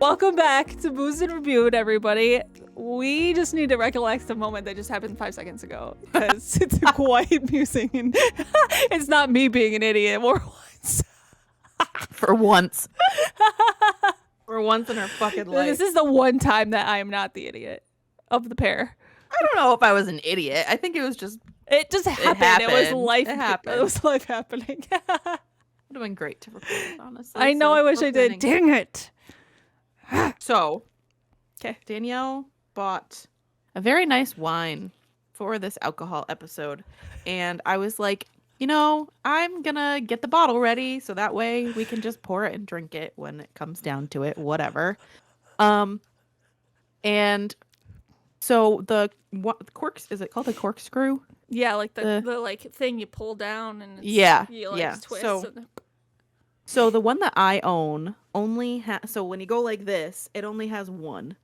Welcome back to Booze and Reviewed, everybody. We just need to recollect the moment that just happened 5 seconds ago because it's quite amusing and it's not me being an idiot more once. For once. For once in our fucking life. This is the one time that I am not the idiot of the pair. I don't know if I was an idiot. I think it was just... It just happened. It was life. It happened. It was life happening. It would have been great to record, honestly. I know. I wish I did. Dang it. So, okay. Danielle bought a very nice wine for this alcohol episode. And I was like, you know, I'm going to get the bottle ready so that way we can just pour it and drink it when it comes down to it, whatever. And so the corks, is it called a corkscrew? Yeah, like the like thing you pull down and it's, twist. So the one that I own only has, so when you go like this, it only has one.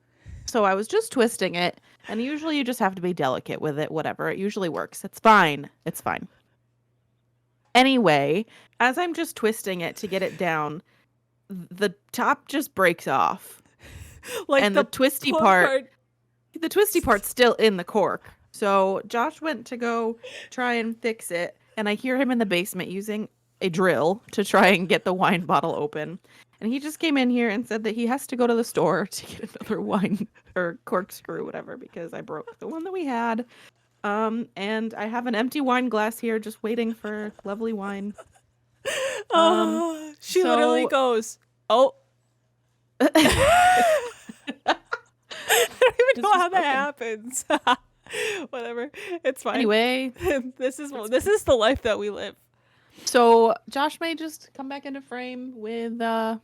So I was just twisting it, and usually you just have to be delicate with it, whatever. It usually works. It's fine. It's fine. Anyway, as I'm just twisting it to get it down, the top just breaks off. And the twisty part, the twisty part's still in the cork. So Josh went to go try and fix it, and I hear him in the basement using a drill to try and get the wine bottle open. And he just came in here and said that he has to go to the store to get another wine or corkscrew, whatever, because I broke the one that we had. And I have an empty wine glass here just waiting for lovely wine. She literally goes, oh. I don't even know how that happens. Whatever. It's fine. Anyway, this is the life that we live. So Josh may just come back into frame with the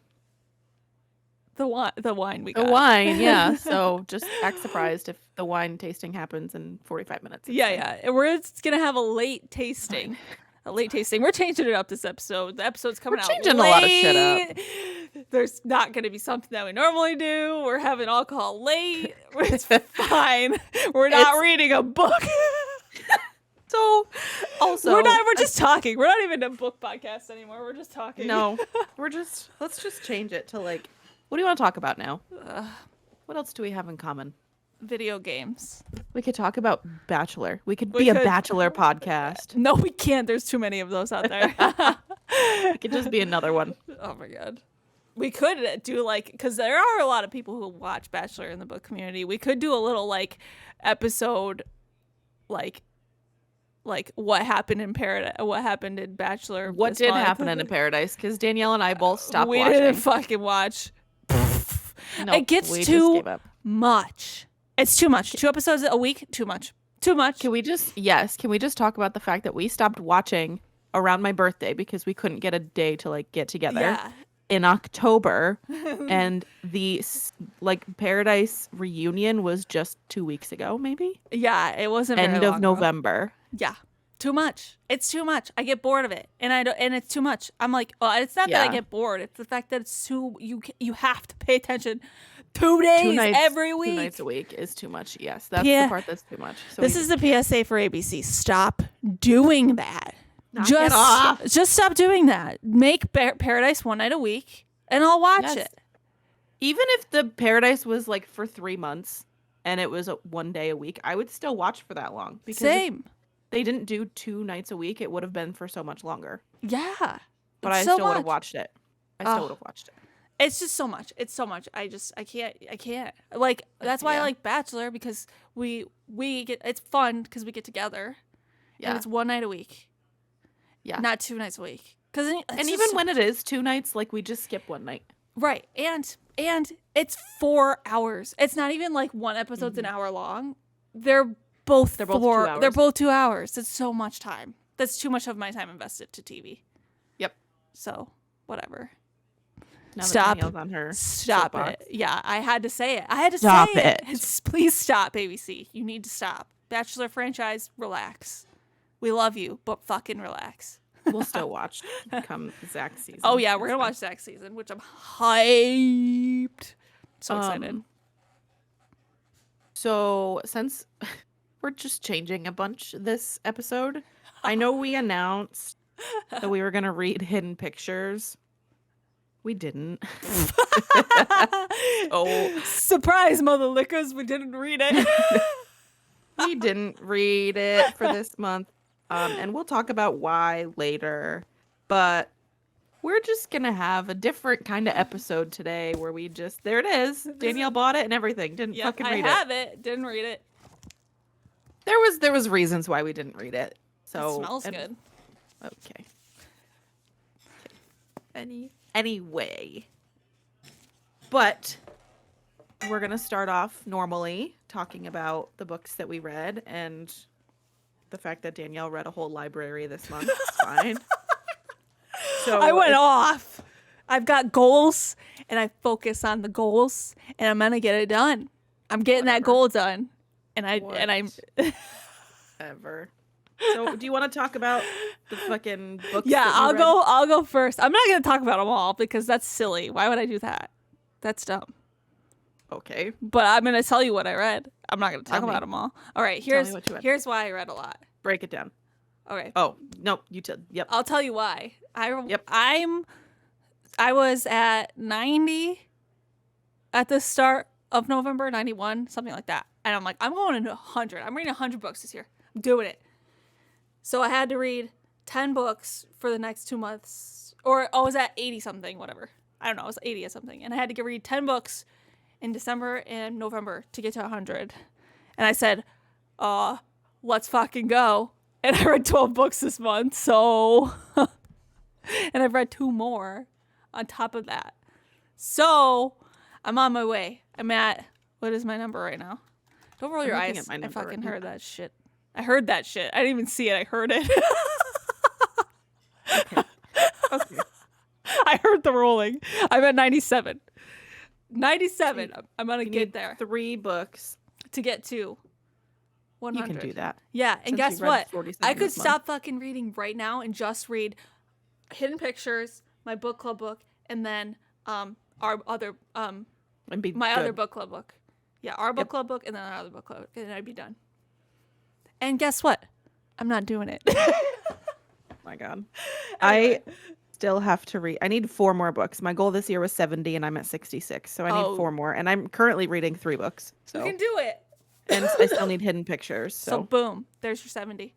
wine we got. The wine, yeah. So just act surprised if the wine tasting happens in 45 minutes. Yeah. And we're gonna have a late tasting. We're changing it up this episode. The episode's coming out late. We're changing a lot of shit up. There's not going to be something that we normally do. We're having alcohol late. It's fine. We're not reading a book. So, also... We're just talking. We're not even a book podcast anymore. We're just talking. No. Let's just change it to like... What do you want to talk about now? What else do we have in common? Video games. We could talk about Bachelor. We could be a Bachelor podcast. No, we can't. There's too many of those out there. It could just be another one. Oh my god. We could do like, because there are a lot of people who watch Bachelor in the book community. We could do a little like episode, like what happened in Paradise, what happened in Bachelor. What did happen in Paradise? Because Danielle and I both stopped watching. We didn't fucking watch. Nope, it gets too much. It's too much. 2 episodes a week, too much. Too much. Can we just talk about the fact that we stopped watching around my birthday because we couldn't get a day to like get together in October, and the like Paradise reunion was just 2 weeks ago, maybe. Yeah, it wasn't end of November. Yeah, too much. It's too much. I get bored of it, and it's too much. I'm like, well, it's not that I get bored. It's the fact that it's too. You have to pay attention. 2 days every week. 2 nights a week is too much. Yes, that's the part that's too much. So this is the PSA for ABC. Stop doing that. Just stop doing that. Make Paradise 1 night a week, and I'll watch it. Even if the Paradise was like for 3 months and it was 1 day a week, I would still watch for that long. Because same. If they didn't do 2 nights a week, it would have been for so much longer. Yeah, but I still would have watched it. It's just so much. It's so much. I can't. Like, that's why I like Bachelor, because we get, it's fun because we get together. Yeah. And it's 1 night a week. Yeah. Not 2 nights a week. And even when it is 2 nights, like we just skip 1 night. Right. And it's 4 hours. It's not even like one episode's an hour long. They're both 2 hours. They're both 2 hours. It's so much time. That's too much of my time invested to TV. Yep. So, whatever. Stop it. Yeah, I had to say it. Stop it. Please stop, ABC. You need to stop. Bachelor franchise, relax. We love you, but fucking relax. We'll still watch come Zach's season. Oh, yeah, we're going to watch Zach's season, which I'm hyped. So excited. So, since we're just changing a bunch this episode, I know we announced that we were going to read Hidden Pictures. We didn't. Oh, surprise, mother lickers! We didn't read it. We didn't read it for this month, and we'll talk about why later. But we're just gonna have a different kind of episode today, where we just there it is. Danielle bought it and everything. Didn't fucking read it. I have it. Didn't read it. There was reasons why we didn't read it. So it smells good. Okay. Anyway. But we're going to start off normally talking about the books that we read and the fact that Danielle read a whole library this month. It's fine. So I went off. I've got goals and I focus on the goals and I'm going to get it done. I'm getting that goal done. And I'm ever. So, do you want to talk about the fucking books? Yeah, I'll go first. I'm not going to talk about them all because that's silly. Why would I do that? That's dumb. Okay. But I'm going to tell you what I read. I'm not going to talk about them all. All right, here's why I read a lot. Break it down. Okay. Oh, no, yep. I'll tell you why. I was at 90 at the start of November, 91, something like that. And I'm like, I'm going into 100. I'm reading 100 books this year. I'm doing it. So I had to read 10 books for the next 2 months. Or I was at 80 something, whatever. I don't know. I was 80 or something. And I had to read 10 books in December and November to get to 100. And I said, let's fucking go. And I read 12 books this month. So, and I've read 2 more on top of that. So I'm on my way. I'm at, what is my number right now? Don't roll your eyes. I fucking heard that shit. I heard that shit. I didn't even see it. I heard it. Okay. I heard the rolling. I'm at 97. 97. I'm going to get there. 3 books. To get to 100. You can do that. Yeah. And guess what? I could stop fucking reading right now and just read Hidden Pictures, my book club book, and then our other other book club book. Yeah, our book club book and then our other book club, and then I'd be done. And guess what? I'm not doing it. Oh my God. Anyway. I still have to read. I need 4 more books. My goal this year was 70 and I'm at 66. So I need 4 more. And I'm currently reading 3 books. So. You can do it. And I still need Hidden Pictures. So boom, there's your 70.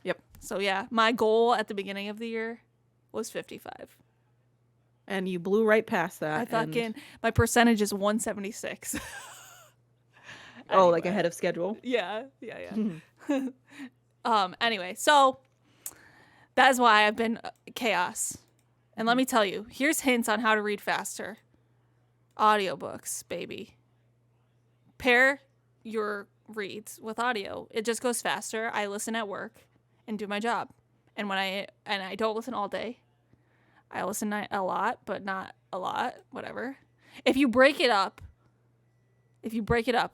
Yep. So yeah, my goal at the beginning of the year was 55. And you blew right past that. My percentage is 176. Oh, like ahead of schedule? Yeah. Anyway, so that's why I've been chaos. And let me tell you, here's hints on how to read faster. Audiobooks, baby. Pair your reads with audio. It just goes faster. I listen at work and do my job. And I don't listen all day. I listen a lot, but not a lot, whatever. If you break it up,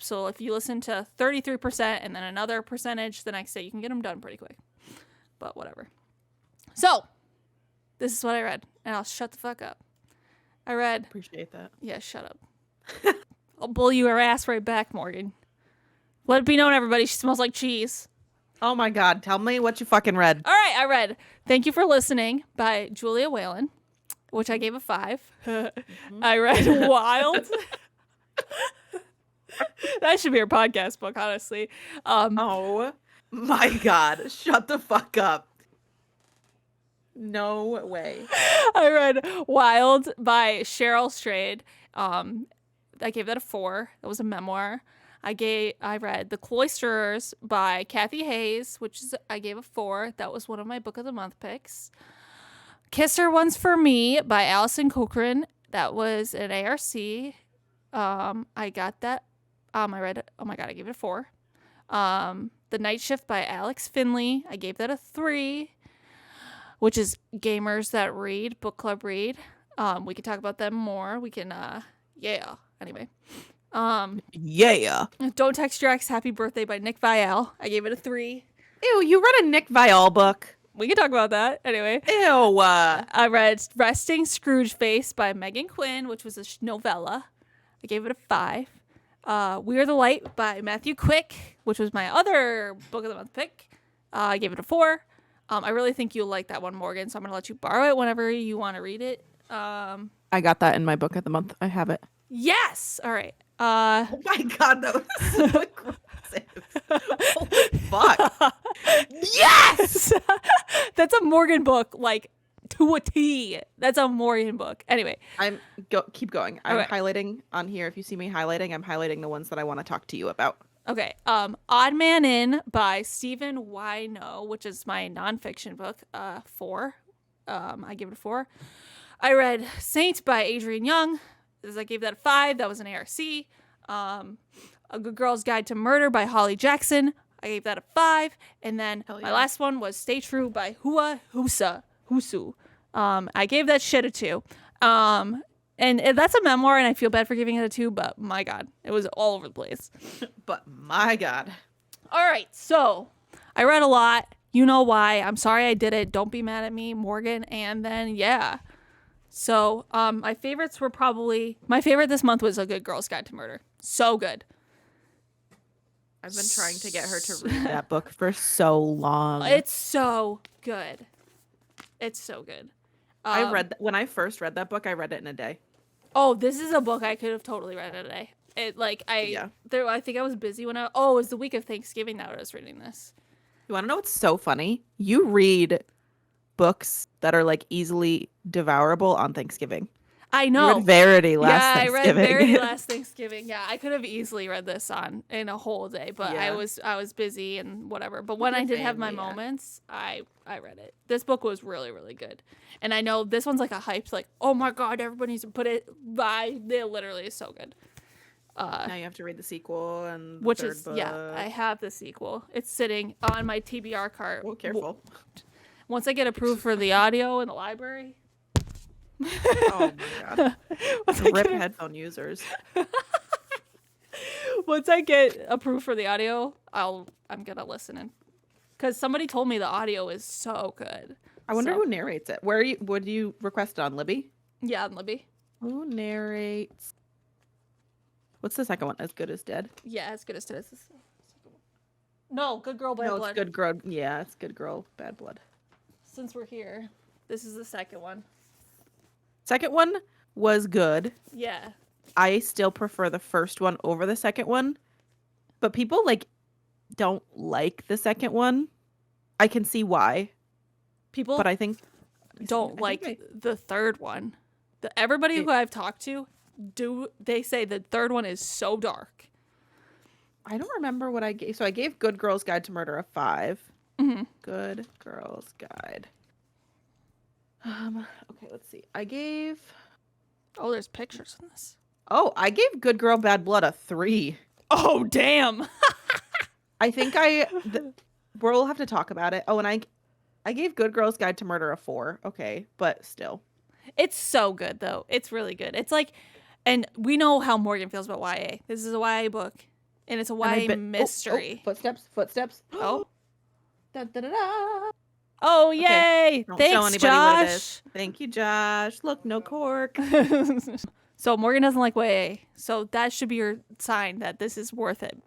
so if you listen to 33% and then another percentage the next day, you can get them done pretty quick. But whatever. So, this is what I read, and I'll shut the fuck up. I read... Appreciate that. Yeah, shut up. I'll bull your ass right back, Morgan. Let it be known, everybody, she smells like cheese. Oh my God, tell me what you fucking read. All right, I read Thank You for Listening by Julia Whalen, which I gave a 5. I read Wild. That should be our podcast book, honestly. Oh my God, shut the fuck up. No way. I read Wild by Cheryl Strayed. I gave that a 4. That was a memoir. I read The Cloisterers by Kathy Hayes, I gave a 4. That was one of my book of the month picks. Kiss Her Once for Me by Alison Cochran. That was an ARC. I got that. I read it. Oh my God, I gave it a 4. The Night Shift by Alex Finley. I gave that a 3, which is Gamers That Read, book club read. We can talk about them more. We can, yeah. Anyway. Yeah. Don't Text Your Ex Happy Birthday by Nick Viall. I gave it a 3. Ew, you read a Nick Viall book. We can talk about that. Anyway. Ew. I read Resting Scrooge Face by Megan Quinn, which was a novella. I gave it a 5. We Are the Light by Matthew Quick, which was my other book of the month pick. I gave it a 4. I really think you'll like that one, Morgan, so I'm going to let you borrow it whenever you want to read it. I got that in my book of the month. I have it. Yes. All right. Oh my God, that was so aggressive. Holy fuck. Yes! That's a Morgan book, like to a T. That's a Morgan book. Anyway. Keep going. I'm highlighting on here. If you see me highlighting, I'm highlighting the ones that I want to talk to you about. Okay. Odd Man In by Stephen Wino, which is my nonfiction book. 4. I give it a 4. I read Saint by Adrienne Young. I gave that a 5. That was an ARC. A Good Girl's Guide to Murder by Holly Jackson. I gave that a 5. And then my last one was Stay True by Husu. I gave that shit a 2. And that's a memoir, and I feel bad for giving it a 2, but my God, it was all over the place. But my God. All right, so I read a lot. You know why. I'm sorry I did it. Don't be mad at me, Morgan. And then, yeah. So my favorites were my favorite this month was A Good Girl's Guide to Murder. So good. I've been trying to get her to read that book for so long. It's so good. It's so good. When I first read that book, I read it in a day. Oh, this is a book I could have totally read in a day. I think I was busy when it was the week of Thanksgiving that I was reading this. You want to know what's so funny? You read books that are like easily devourable on Thanksgiving. I know. You read Verity last Thanksgiving. Yeah, I read Verity last Thanksgiving. Yeah, I could have easily read this in a whole day, but I was busy and whatever. But when I did have my moments, I read it. This book was really, really good. And I know this one's like a hype, like, oh my God, everybody needs to put it by. It literally is so good. Now you have to read the sequel and which is book. Yeah, I have the sequel. It's sitting on my TBR cart. Oh, careful. Once I get approved for the audio in the library. Oh my God. Rip headphone users. Once I get approved for the audio, I'm gonna listen because somebody told me the audio is so good. I wonder who narrates it. Would you request it on Libby? Yeah, on Libby. Who narrates? What's the second one? As Good as Dead? Yeah, As Good as Dead. No, Good Girl, Bad Blood. It's Good Girl. Yeah, it's Good Girl, Bad Blood. Since we're here, this is the second one. Second one was good. Yeah. I still prefer the first one over the second one. But people don't like the second one. I can see why. People but I think don't like the third one. Everybody who I've talked to they say the third one is so dark. I don't remember what I gave. So I gave Good Girl's Guide to Murder a 5. Mm-hmm. Good Girl's Guide. Okay, let's see. I gave... Oh, there's pictures in this. Oh, I gave Good Girl, Bad Blood a 3. Oh, damn. I think we'll have to talk about it. Oh, and I gave Good Girl's Guide to Murder a 4. Okay, but still. It's so good, though. It's really good. It's like... And we know how Morgan feels about YA. This is a YA book. And it's a YA mystery. Oh, footsteps. Oh. Da, da, da, da. Oh, yay. Okay. Thanks, Josh. Thank you, Josh. Look, no cork. So Morgan doesn't like YA. So that should be your sign that this is worth it.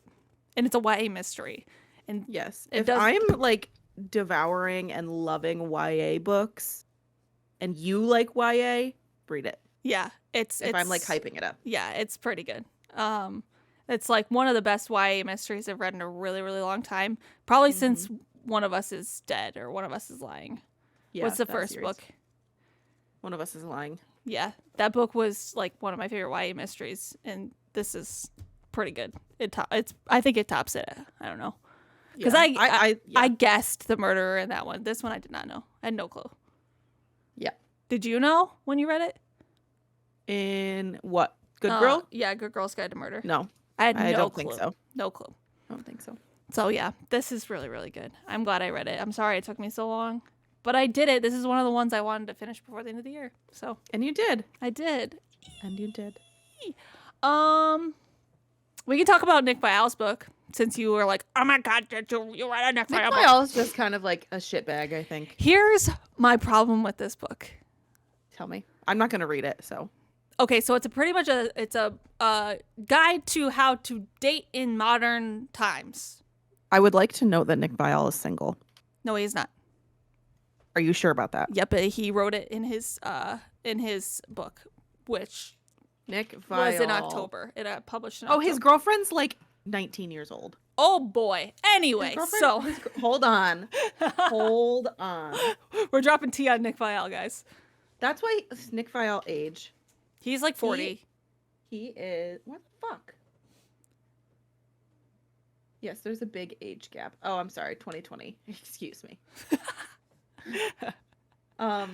And it's a YA mystery. And yes. If I'm devouring and loving YA books and you like YA, read it. Yeah. If I'm hyping it up. Yeah, it's pretty good. It's like one of the best YA mysteries I've read in a really, really long time. Probably since One of Us is Dead or One of Us is Lying. Yeah, what's the first book? One of Us is Lying. Yeah, that book was like one of my favorite YA mysteries, and this is pretty good. I think it tops it. I don't know, because I guessed the murderer in that one. This one I did not know. I had no clue. Yeah. Did you know when you read it? In what? Good Girl? Yeah, Good Girl's Guide to Murder. No. I don't think so. No clue. I don't think so. So yeah, this is really, really good. I'm glad I read it. I'm sorry it took me so long, but I did it. This is one of the ones I wanted to finish before the end of the year. So. And you did. I did. And you did. We can talk about Nick Viall's book since you were like, oh my God, you read a Nick Viall book. Nick Viall's just kind of like a shitbag, I think. Here's my problem with this book. Tell me. I'm not going to read it, so. Okay, so it's a guide to how to date in modern times. I would like to note that Nick Viall is single. No, he is not. Are you sure about that? Yep, he wrote it in his book. which Nick was in Viall. October. It published in Oh, October. his girlfriend's like 19 years old. Oh boy. Anyway, so hold on. Hold on. We're dropping tea on Nick Viall, guys. That's why Nick Viall age. He's like 40. He is. What the fuck? Yes, there's a big age gap. Oh, I'm sorry. 2020. Excuse me. Oh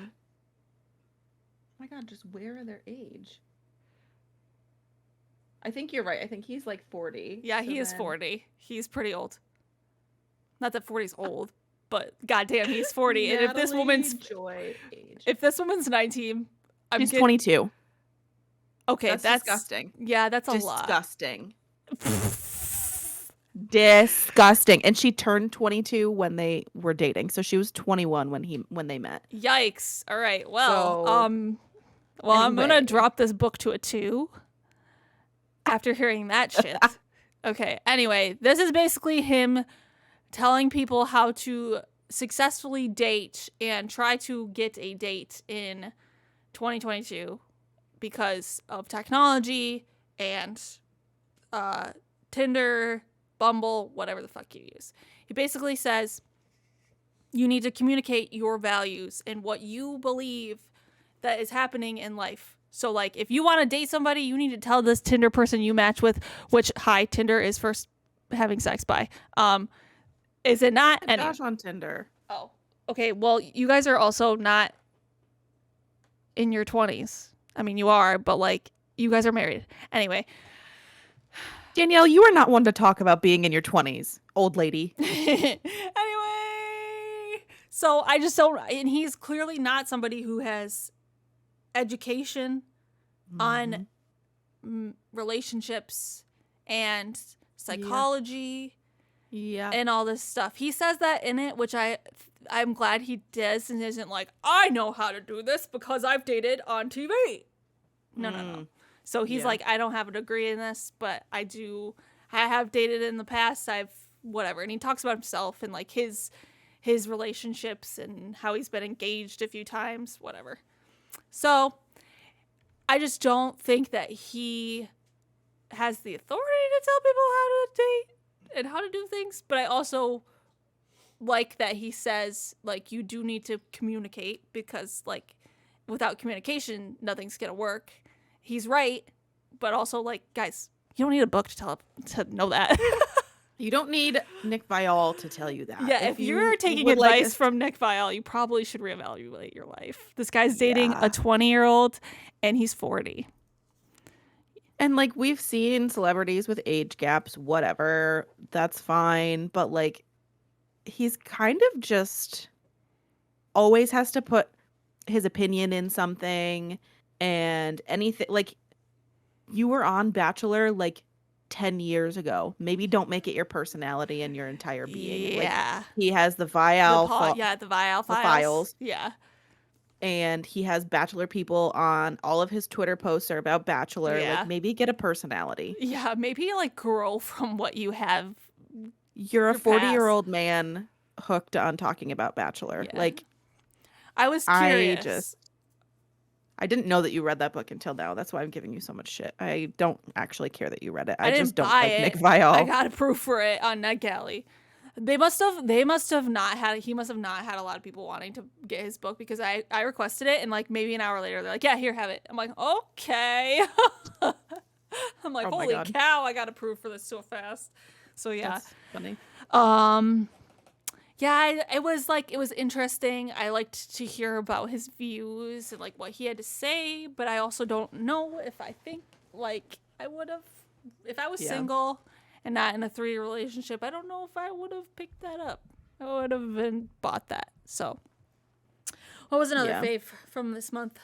my God, just where are their age? I think you're right. I think he's like 40. Yeah, he is 40. He's pretty old. Not that 40's old, but goddamn, he's 40. And if this woman's age. If this woman's 19, She's 22. Okay, that's disgusting. Yeah, that's a lot. Disgusting. Disgusting. And she turned 22 when they were dating. So she was 21 when they met. Yikes. All right. Well, anyway. I'm going to drop this book to a 2 after hearing that shit. Okay. Anyway, this is basically him telling people how to successfully date and try to get a date in 2022 because of technology and Tinder, Bumble, whatever the fuck you use. He basically says you need to communicate your values and what you believe that is happening in life. So, like, if you want to date somebody, you need to tell this Tinder person you match with, which, hi, Tinder is for having sex by. Is it not? Josh on Tinder. Oh, okay. Well, you guys are also not in your 20s. I mean, you are, but, like, you guys are married. Anyway. Danielle, you are not one to talk about being in your 20s, old lady. Anyway. So, I just don't, and he's clearly not somebody who has education on relationships and psychology and all this stuff. He says that in it, which I'm glad he does, and isn't like, I know how to do this because I've dated on TV. No. So he's like, I don't have a degree in this, but I have dated in the past. Whatever. And he talks about himself and like his relationships and how he's been engaged a few times, whatever. So I just don't think that he has the authority to tell people how to date and how to do things. But I also like that he says, like, you do need to communicate because, like, without communication, nothing's going to work. He's right. But also, like, guys, you don't need a book to know that. You don't need Nick Viall to tell you that. Yeah, if you're taking advice from Nick Viall, you probably should reevaluate your life. This guy's dating a 20-year-old, and he's 40. And, like, we've seen celebrities with age gaps, whatever. That's fine. But, like, he's kind of just always has to put his opinion in something and anything. Like, you were on Bachelor, like, 10 years ago. Maybe don't make it your personality and your entire being. Yeah. Like, he has the Viall the Viall files. Yeah. And he has Bachelor people on all of his Twitter posts are about Bachelor. Yeah. Like, maybe get a personality. Yeah, maybe like grow from what you have. You're a 40-year-old man hooked on talking about Bachelor. Yeah. Like, I was curious. I didn't know that you read that book until now. That's why I'm giving you so much shit. I don't actually care that you read it. I just don't like Nick Viall. I got a proof for it on NetGalley. He must have not had a lot of people wanting to get his book because I requested it and like maybe an hour later they're like, yeah, here, have it. I'm like, okay. I'm like, holy cow, I got a proof for this so fast. So yeah. That's funny. Yeah, it was interesting. I liked to hear about his views and like what he had to say, but I also don't know if I think like I would have if I was single and not in a 3-year relationship. I don't know if I would have picked that up. I would have bought that. So, what was another fave from this month?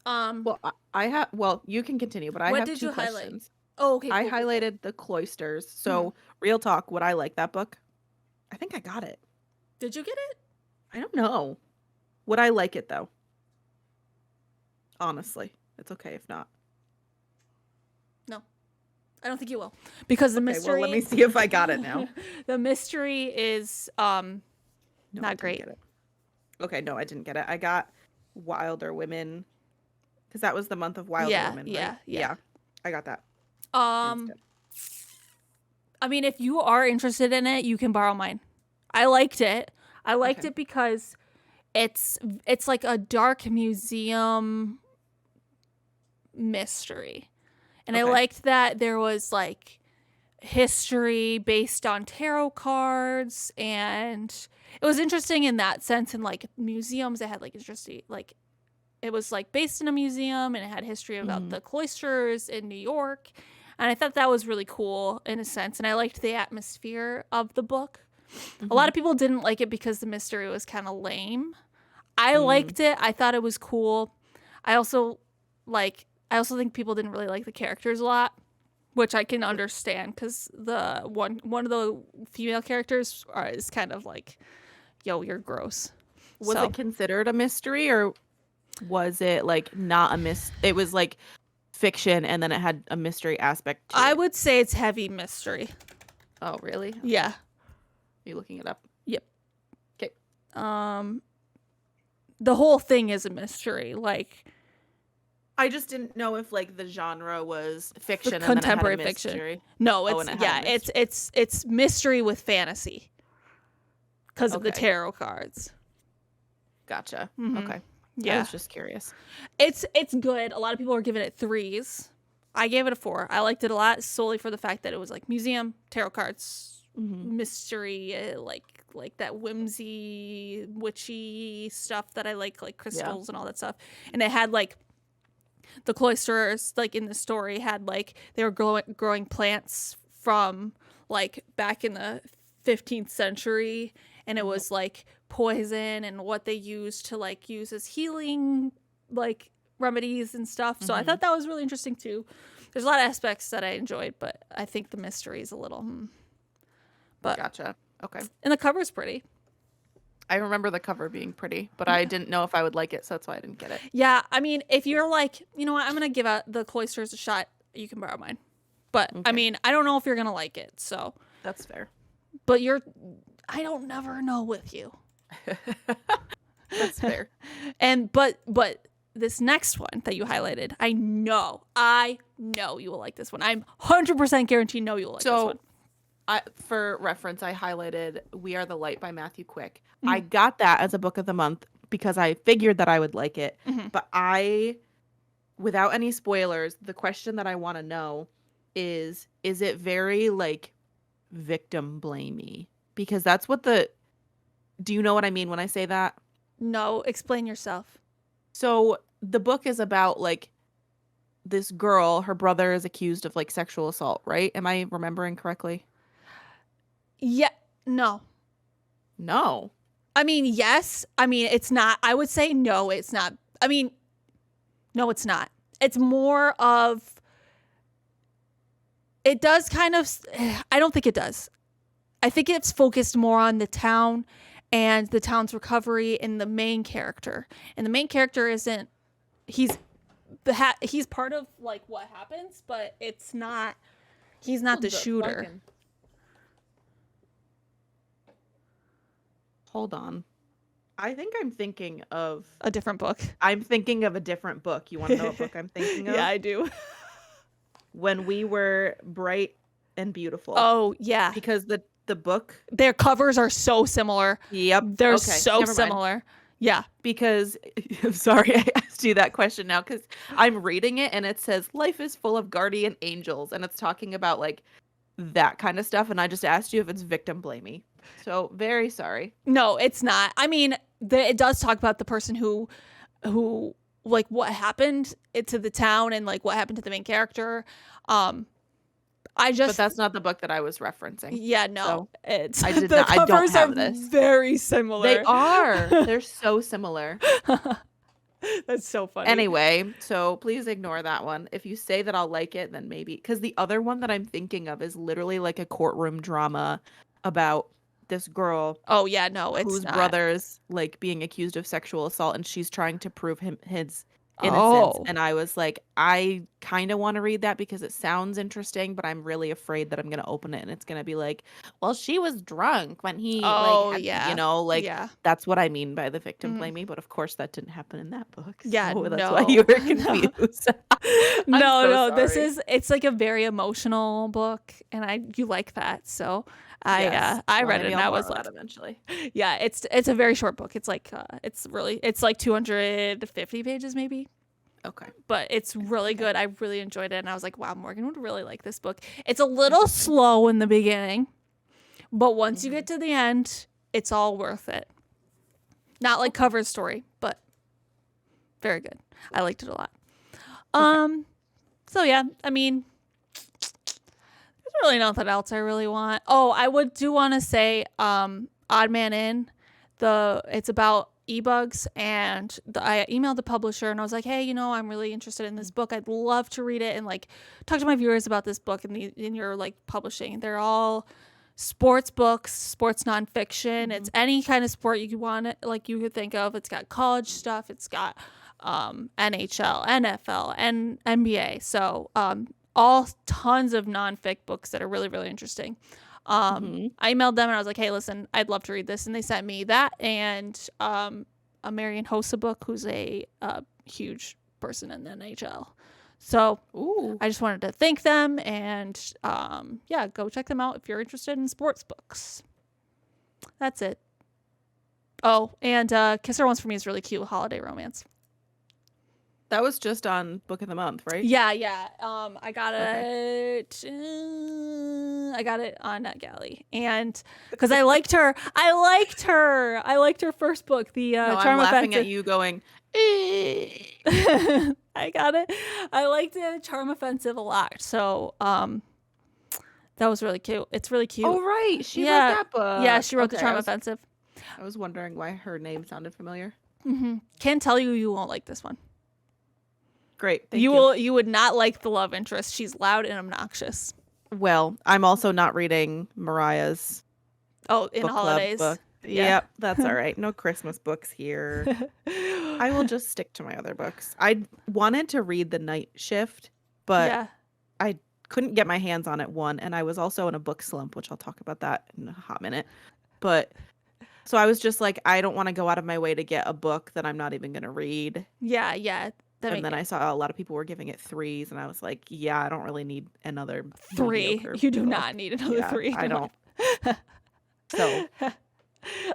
Well, you can continue, but I have 2 questions. Highlight? Oh, okay. I highlighted The Cloisters. So, real talk, would I like that book? I think I got it. Did you get it? I don't know. Would I like it, though? Honestly. It's okay if not. No. I don't think you will. Because the mystery... Well, let me see if I got it now. The mystery is not great. Okay, no, I didn't get it. I got Wilder Women Because that was the month of Wilder Women, right? Yeah. I got that. I mean, if you are interested in it, you can borrow mine. I liked it. I liked it because it's like a dark museum mystery. And I liked that there was like history based on tarot cards, and it was interesting in that sense. And like museums, it had like interesting, like it was like based in a museum, and it had history about the cloisters in New York. And I thought that was really cool in a sense. And I liked the atmosphere of the book. A lot of people didn't like it because the mystery was kind of lame. I liked it. I thought it was cool. I also think people didn't really like the characters a lot, which I can understand, because the one of the female characters is kind of like, yo, you're gross. Was it considered a mystery, or was it like not a it was like fiction and then it had a mystery aspect to I it? would say it's heavy mystery. Oh, really? Yeah. Are you looking it up? Yep. Okay. The whole thing is a mystery. Like, I just didn't know if like the genre was fiction and contemporary then it had a mystery. fiction. No, it's mystery with fantasy because of the tarot cards. Gotcha. Okay. Yeah. I was just curious. It's good. A lot of people are giving it 3s. I gave it a 4. I liked it a lot solely for the fact that it was like museum, tarot cards, mystery, like that whimsy, witchy stuff that I like crystals and all that stuff. And it had like the cloisters, like in the story, had like they were growing plants from like back in the 15th century, and it was like poison and what they used to like use as healing like remedies and stuff. So I thought that was really interesting too. There's a lot of aspects that I enjoyed, but I think the mystery is a little but gotcha. Okay. And the cover's pretty. I remember the cover being pretty, but I didn't know if I would like it, so that's why I didn't get it. Yeah, I mean, if you're like, you know what, I'm gonna give out the cloisters a shot, you can borrow mine. But I mean, I don't know if you're gonna like it, so that's fair. But I don't never know with you. That's fair. And but this next one that you highlighted, I know you will like this one. I'm 100% guaranteed you will like this one. For reference, I highlighted We Are the Light by Matthew Quick. I got that as a book of the month because I figured that I would like it. But without any spoilers, the question that I want to know is it very like victim blamey? Because that's what do you know what I mean when I say that? No, explain yourself. So the book is about like this girl, her brother is accused of like sexual assault, right? Am I remembering correctly? Yeah, no. I mean, yes. I mean, it's not. I would say no, it's not. I mean, no, it's not. It's more of, it does kind of, I don't think it does. I think it's focused more on the town and the town's recovery and the main character. And the main character isn't, he's part of like what happens, but he's not the shooter. Hold on. I think I'm thinking of a different book. I'm thinking of a different book. You want to know what book I'm thinking of? Yeah, I do. When We Were Bright and Beautiful. Oh, yeah. Because the book, their covers are so similar. Yep. They're so similar. Yeah. Because I'm sorry I asked you that question now, because I'm reading it and it says life is full of guardian angels, and it's talking about like that kind of stuff, and I just asked you if it's victim blamey. So very sorry. No, it's not. I mean, it does talk about the person who like what happened to the town and like what happened to the main character. But that's not the book that I was referencing. Yeah, no. So it's I don't have this. Very similar. They are. They're so similar. That's so funny. Anyway, so please ignore that one. If you say that I'll like it, then maybe. Because the other one that I'm thinking of is literally like a courtroom drama about this girl. Oh yeah, no, it's whose not. brother's like being accused of sexual assault, and she's trying to prove his innocence. And I was like, I kind of want to read that because it sounds interesting, but I'm really afraid that I'm going to open it and it's going to be like, well, she was drunk when he Oh, had, yeah. like that's what I mean by the victim Mhm. blaming. But of course that didn't happen in that book. Yeah, So that's no. why you were confused. No, it's like a very emotional book, and you like that, so I read it and I was like, eventually. yeah, it's a very short book. It's like it's like 250 pages maybe. Okay. But it's really good. I really enjoyed it, and I was like, wow, Morgan would really like this book. It's a little slow in the beginning, but once you get to the end, it's all worth it. Not like cover story, but very good. I liked it a lot. So yeah, I mean, there's really nothing else I really want. Oh, I do want to say Odd Man In. It's about e-bugs, and I emailed the publisher and I was like, hey, I'm really interested in this book. I'd love to read it and like talk to my viewers about this book in your like publishing. They're all sports books, sports nonfiction. It's any kind of sport you want, like you could think of. It's got college stuff. It's got NHL, NFL, and NBA. So all tons of nonfic books that are really, really interesting. I emailed them and I was like, hey, listen, I'd love to read this. And they sent me that and a Marion Hossa book, who's a huge person in the NHL. So I just wanted to thank them and go check them out if you're interested in sports books. That's it. Oh, and Kiss Her Once for Me is really cute holiday romance. That was just on Book of the Month, right? Yeah. I got it. I got it on NetGalley, and because I liked her. I liked her first book, the Charm I'm laughing Offensive. at you going. I got it. I liked the Charm Offensive a lot, so that was really cute. It's really cute. Oh right, she wrote that book. Yeah, she wrote the Charm Offensive. I was wondering why her name sounded familiar. Can't tell you won't like this one. Great. Thank you. You would not like the love interest. She's loud and obnoxious. Well, I'm also not reading Mariah's in holidays. Book. Yeah. Yep, that's all right. No Christmas books here. I will just stick to my other books. I wanted to read The Night Shift, but I couldn't get my hands on it, one, and I was also in a book slump, which I'll talk about that in a hot minute. But so I was just like, I don't want to go out of my way to get a book that I'm not even going to read. Yeah. And then I saw a lot of people were giving it 3s, and I was like, yeah, I don't really need another 3. You do not need another 3. I don't. So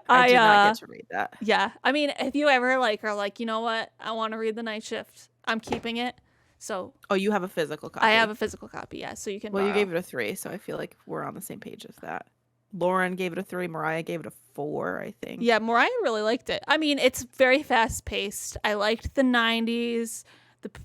I did not get to read that. Yeah. I mean, if you ever are like, you know what? I want to read The Night Shift. I'm keeping it. So. Oh, you have a physical copy. I have a physical copy, yeah. So you can borrow. You gave it a 3, so I feel like we're on the same page as that. Lauren gave it a 3. Mariah gave it a 4, I think. Yeah, Mariah really liked it. I mean, it's very fast paced. I liked the 90s,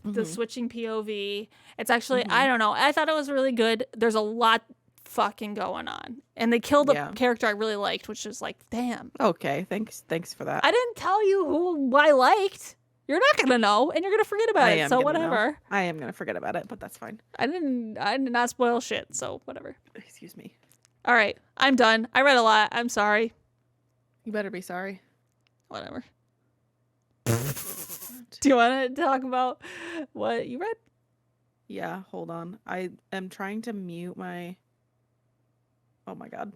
the switching POV. It's actually, I don't know. I thought it was really good. There's a lot fucking going on. And they killed a character I really liked, which is like, damn. Okay, thanks for that. I didn't tell you who I liked. You're not going to know, and you're going to forget about it, so whatever. I am going to forget about it, but that's fine. I did not spoil shit, so whatever. Excuse me. All right, I'm done. I read a lot. I'm sorry. You better be sorry. Whatever. Do you want to talk about what you read? Yeah, hold on. I am trying to mute my... Oh my god.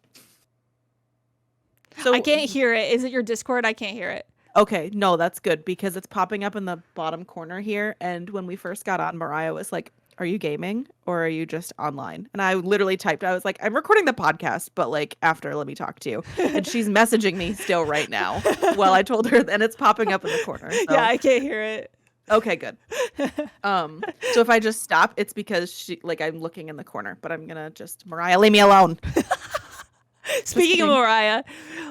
So I can't hear it. Is it your Discord? I can't hear it. Okay, no, that's good because it's popping up in the bottom corner here. And when we first got on, Mariah was like, are you gaming or are you just online? And I literally typed, I was like, I'm recording the podcast, but like after, let me talk to you. And she's messaging me still right now while I told her, and it's popping up in the corner. So. Yeah, I can't hear it. Okay, good. So if I just stop, it's because I'm looking in the corner, but I'm gonna just, Mariah, leave me alone. Speaking of Mariah,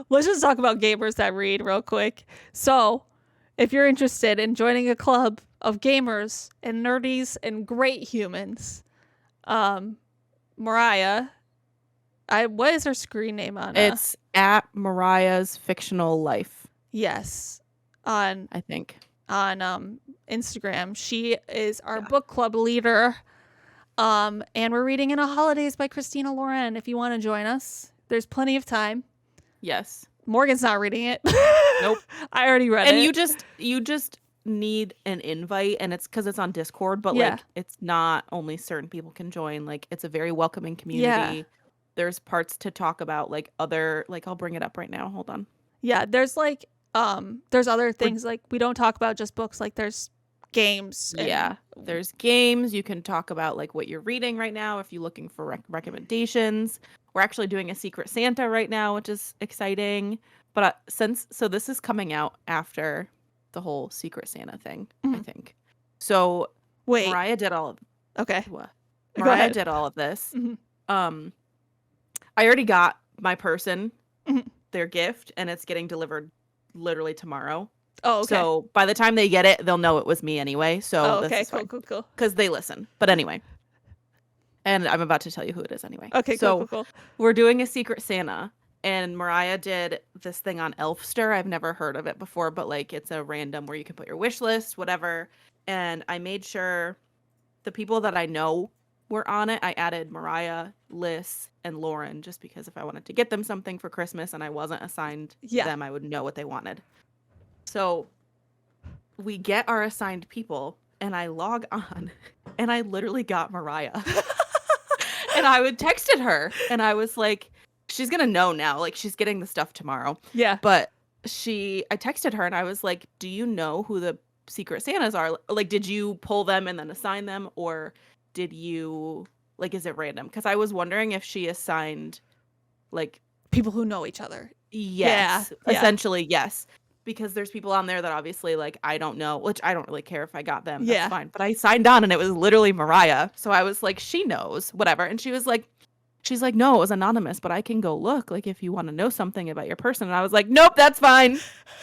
let's just talk about gamers that read real quick. So if you're interested in joining a club of gamers and nerdies and great humans, Mariah, what is her screen name on? It's at Mariah's Fictional Life. Yes, I think on Instagram. She is our book club leader, and we're reading In a Holidays by Christina Lauren. If you want to join us, there's plenty of time. Yes. Morgan's not reading it. Nope. I already read it. And you just need an invite, and it's because it's on Discord, but Yeah. like it's not only certain people can join. Like it's a very welcoming community. Yeah. There's parts to talk about, like other, like I'll bring it up right now. Hold on. Yeah, there's like there's other things like we don't talk about just books, like there's games and Yeah, there's games. You can talk about like what you're reading right now if you're looking for recommendations. We're actually doing a Secret Santa right now, which is exciting. But so this is coming out after the whole Secret Santa thing, I think. So wait, Mariah did all of okay. What? Mariah did all of this. I already got my person their gift, and it's getting delivered literally tomorrow. Oh, okay. So by the time they get it, they'll know it was me anyway. So okay, this is cool. because they listen. But anyway, and I'm about to tell you who it is anyway. Okay, so cool. We're doing a Secret Santa, and Mariah did this thing on Elfster. I've never heard of it before, but like it's a random where you can put your wish list, whatever. And I made sure the people that I know were on it. I added Mariah, Liz, and Lauren just because if I wanted to get them something for Christmas and I wasn't assigned them, I would know what they wanted. So we get our assigned people, and I log on, and I literally got Mariah. And I would texted her, and I was like, she's going to know now. Like, she's getting the stuff tomorrow. Yeah. But I texted her, and I was like, do you know who the Secret Santas are? Like, did you pull them and then assign them? Or did you, like, is it random? Because I was wondering if she assigned, like... people who know each other. Yes. Yeah. Essentially, yes. Because there's people on there that obviously, like, I don't know, which I don't really care if I got them. That's fine. But I signed on, and it was literally Mariah. So I was like, she knows, whatever. And she's like, no, it was anonymous, but I can go look, like, if you want to know something about your person. And I was like, nope, that's fine.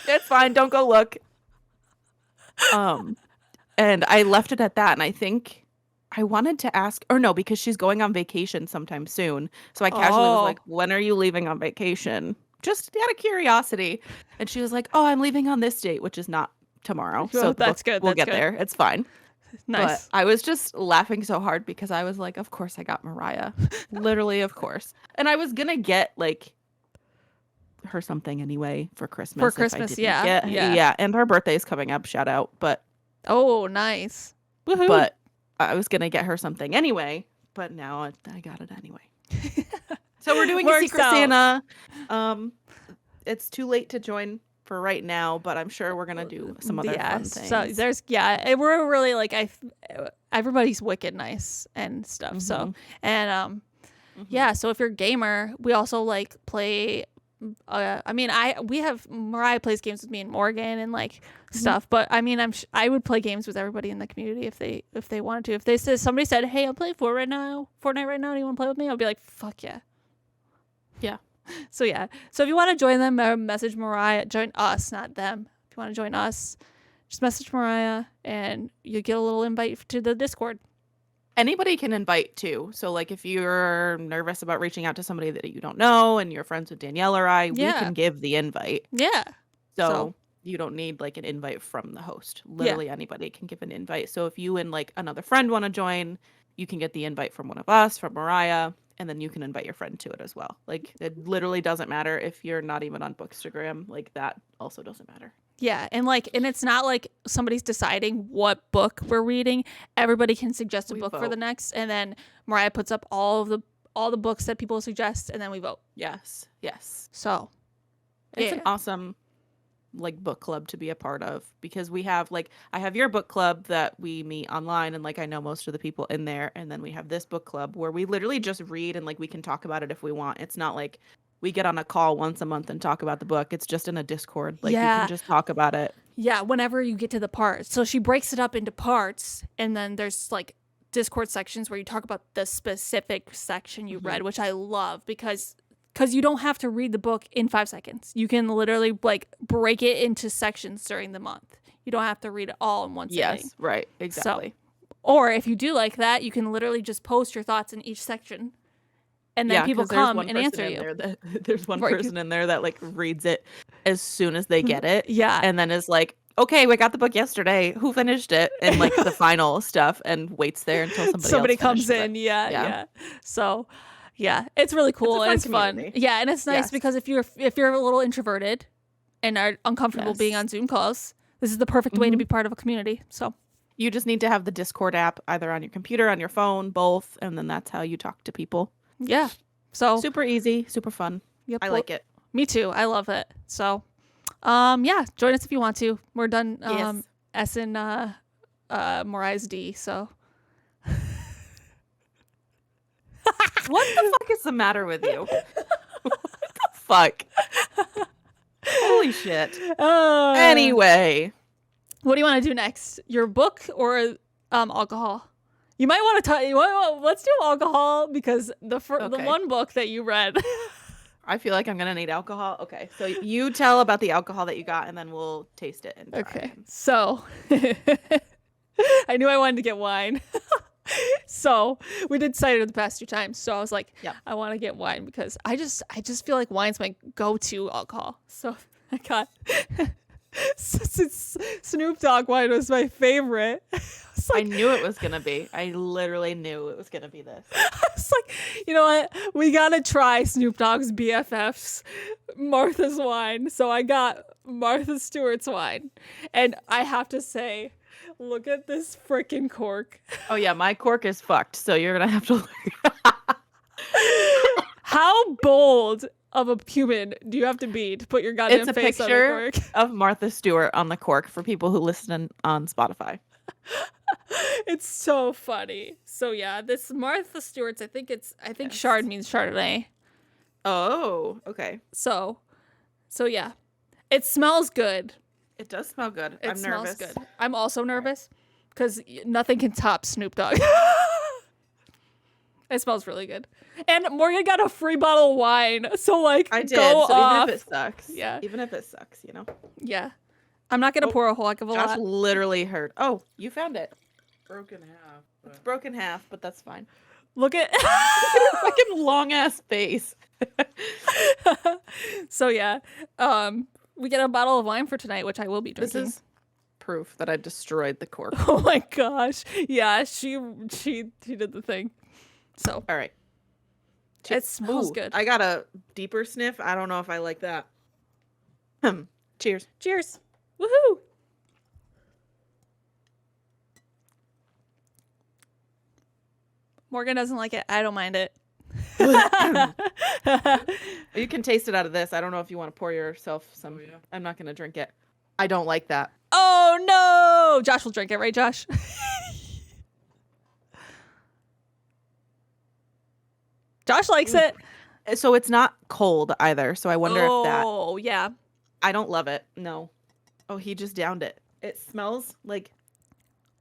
It's fine. Don't go look. And I left it at that. And I think I wanted to ask, or no, because she's going on vacation sometime soon. So I casually was like, when are you leaving on vacation? Just out of curiosity. And she was like, oh, I'm leaving on this date, which is not tomorrow. So that's good. We'll get there. It's fine. Nice. But I was just laughing so hard because I was like, of course I got Mariah. Literally, of course. And I was going to get like her something anyway for Christmas. For Christmas, yeah. Yeah. And her birthday is coming up. Shout out. But oh, nice. Woohoo. But I was going to get her something anyway. But now I got it anyway. So we're doing a Secret Santa. It's too late to join for right now, but I'm sure we're gonna do some other fun things. So there's we're really like everybody's wicked nice and stuff. So and so if you're a gamer, we also like play. Mariah plays games with me and Morgan and like stuff, but I mean I would play games with everybody in the community if they wanted to. If somebody said, hey, I'm playing Fortnite right now, do you want to play with me? I'll be like, fuck yeah. Yeah. So yeah. So if you want to join them, message Mariah. Join us, not them. If you want to join us, just message Mariah and you get a little invite to the Discord. Anybody can invite too. So like if you're nervous about reaching out to somebody that you don't know and you're friends with Danielle or we can give the invite. Yeah. So you don't need like an invite from the host. Literally anybody can give an invite. So if you and like another friend want to join, you can get the invite from one of us, from Mariah. And then you can invite your friend to it as well. Like, it literally doesn't matter if you're not even on Bookstagram. Like, that also doesn't matter. Yeah, and it's not like somebody's deciding what book we're reading. Everybody can suggest a book for the next, and then Mariah puts up all the books that people suggest, and then we vote. Yes. So, it's an awesome like book club to be a part of, because we have like I have your book club that we meet online, and like I know most of the people in there, and then we have this book club where we literally just read and like we can talk about it if we want. It's not like we get on a call once a month and talk about the book. It's just in a Discord. Like you can just talk about it. Yeah, whenever you get to the parts. So she breaks it up into parts, and then there's like Discord sections where you talk about the specific section you read, which I love because you don't have to read the book in 5 seconds. You can literally like break it into sections during the month. You don't have to read it all in one sitting. Yes, right, exactly. So, or if you do like that, you can literally just post your thoughts in each section, and then people come and answer you. There's one person in there that like reads it as soon as they get it. Yeah, and then is like, okay, we got the book yesterday. Who finished it? And like the final stuff, and waits there until somebody else comes in. Yeah. So. Yeah, it's really cool and it's fun. Yeah, and it's nice because if you're a little introverted and are uncomfortable being on Zoom calls, This is the perfect way to be part of a community. So you just need to have the Discord app either on your computer, on your phone, both, and then that's how you talk to people. Yeah. So super easy, super fun. Yep, I like it. Me too. I love it. So yeah, join us if you want to. We're done S in Morais D, so what the fuck is the matter with you? What the fuck? Holy shit. Anyway. What do you want to do next? Your book or alcohol? You might want to let's do alcohol because the one book that you read. I feel like I'm going to need alcohol. Okay. So you tell about the alcohol that you got and then we'll taste it and try it. So I knew I wanted to get wine. So we did cider the past 2 times. So I was like, I want to get wine because I just feel like wine's my go-to alcohol. So I got Snoop Dogg wine was my favorite. I knew it was going to be. I literally knew it was going to be this. I was like, you know what? We got to try Snoop Dogg's BFF's Martha's wine. So I got Martha Stewart's wine. And I have to say, look at this freaking cork. Oh, yeah. My cork is fucked. So you're going to have to look. How bold of a human do you have to be to put your goddamn face on a cork? It's a picture of Martha Stewart on the cork for people who listen on Spotify. It's so funny. So yeah, this Martha Stewart's, I think Chard means Chardonnay. Oh, okay. So yeah. It smells good. It does smell good. I'm nervous. It smells good. I'm also nervous because nothing can top Snoop Dogg. It smells really good. And Morgan got a free bottle of wine. So like I did. Go so off. Even if it sucks. Yeah. Even if it sucks, you know. Yeah. I'm not gonna pour a whole heck of a Josh lot. literally heard. Oh, you found it. Broken half. It's broken half, but that's fine. Look at fucking long ass face. So yeah. We get a bottle of wine for tonight, which I will be drinking. This is proof that I destroyed the cork. Oh my gosh. Yeah, she did the thing. So all right. It smells good. I got a deeper sniff. I don't know if I like that. Cheers. Cheers. Woohoo. Morgan doesn't like it. I don't mind it. You can taste it out of this. I don't know if you want to pour yourself some. Oh, yeah. I'm not going to drink it. I don't like that. Oh, no. Josh will drink it, right, Josh? Josh likes it. So it's not cold either. So I wonder if that. Oh, yeah. I don't love it. No. Oh, he just downed it. It smells like.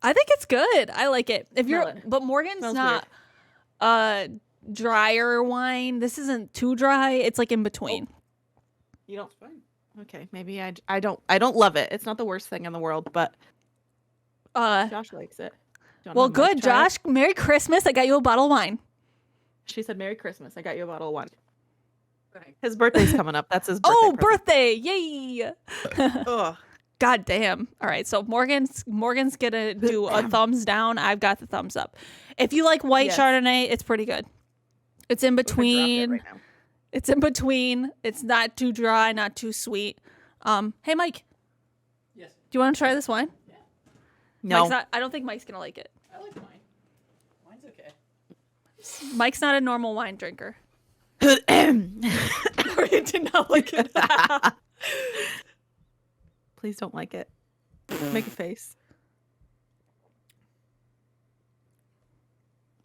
I think it's good. I like it. But Morgan's smells not drier wine. This isn't too dry. It's like in between. Oh. You don't. Okay, maybe I don't love it. It's not the worst thing in the world, but Josh likes it. Well, good, Josh. Merry Christmas. I got you a bottle of wine. She said, "Merry Christmas. I got you a bottle of wine." His birthday's coming up. That's his birthday. Oh, birthday! Yay! Ugh. God damn. All right, so Morgan's gonna do a thumbs down. I've got the thumbs up. If you like white Chardonnay, it's pretty good. It's in between. It's in between. It's not too dry, not too sweet. Hey, Mike. Yes. Do you want to try this wine? Yeah. No. I don't think Mike's gonna like it. I like wine. Wine's okay. Mike's not a normal wine drinker. Morgan did not like it. Please don't like it. Make a face.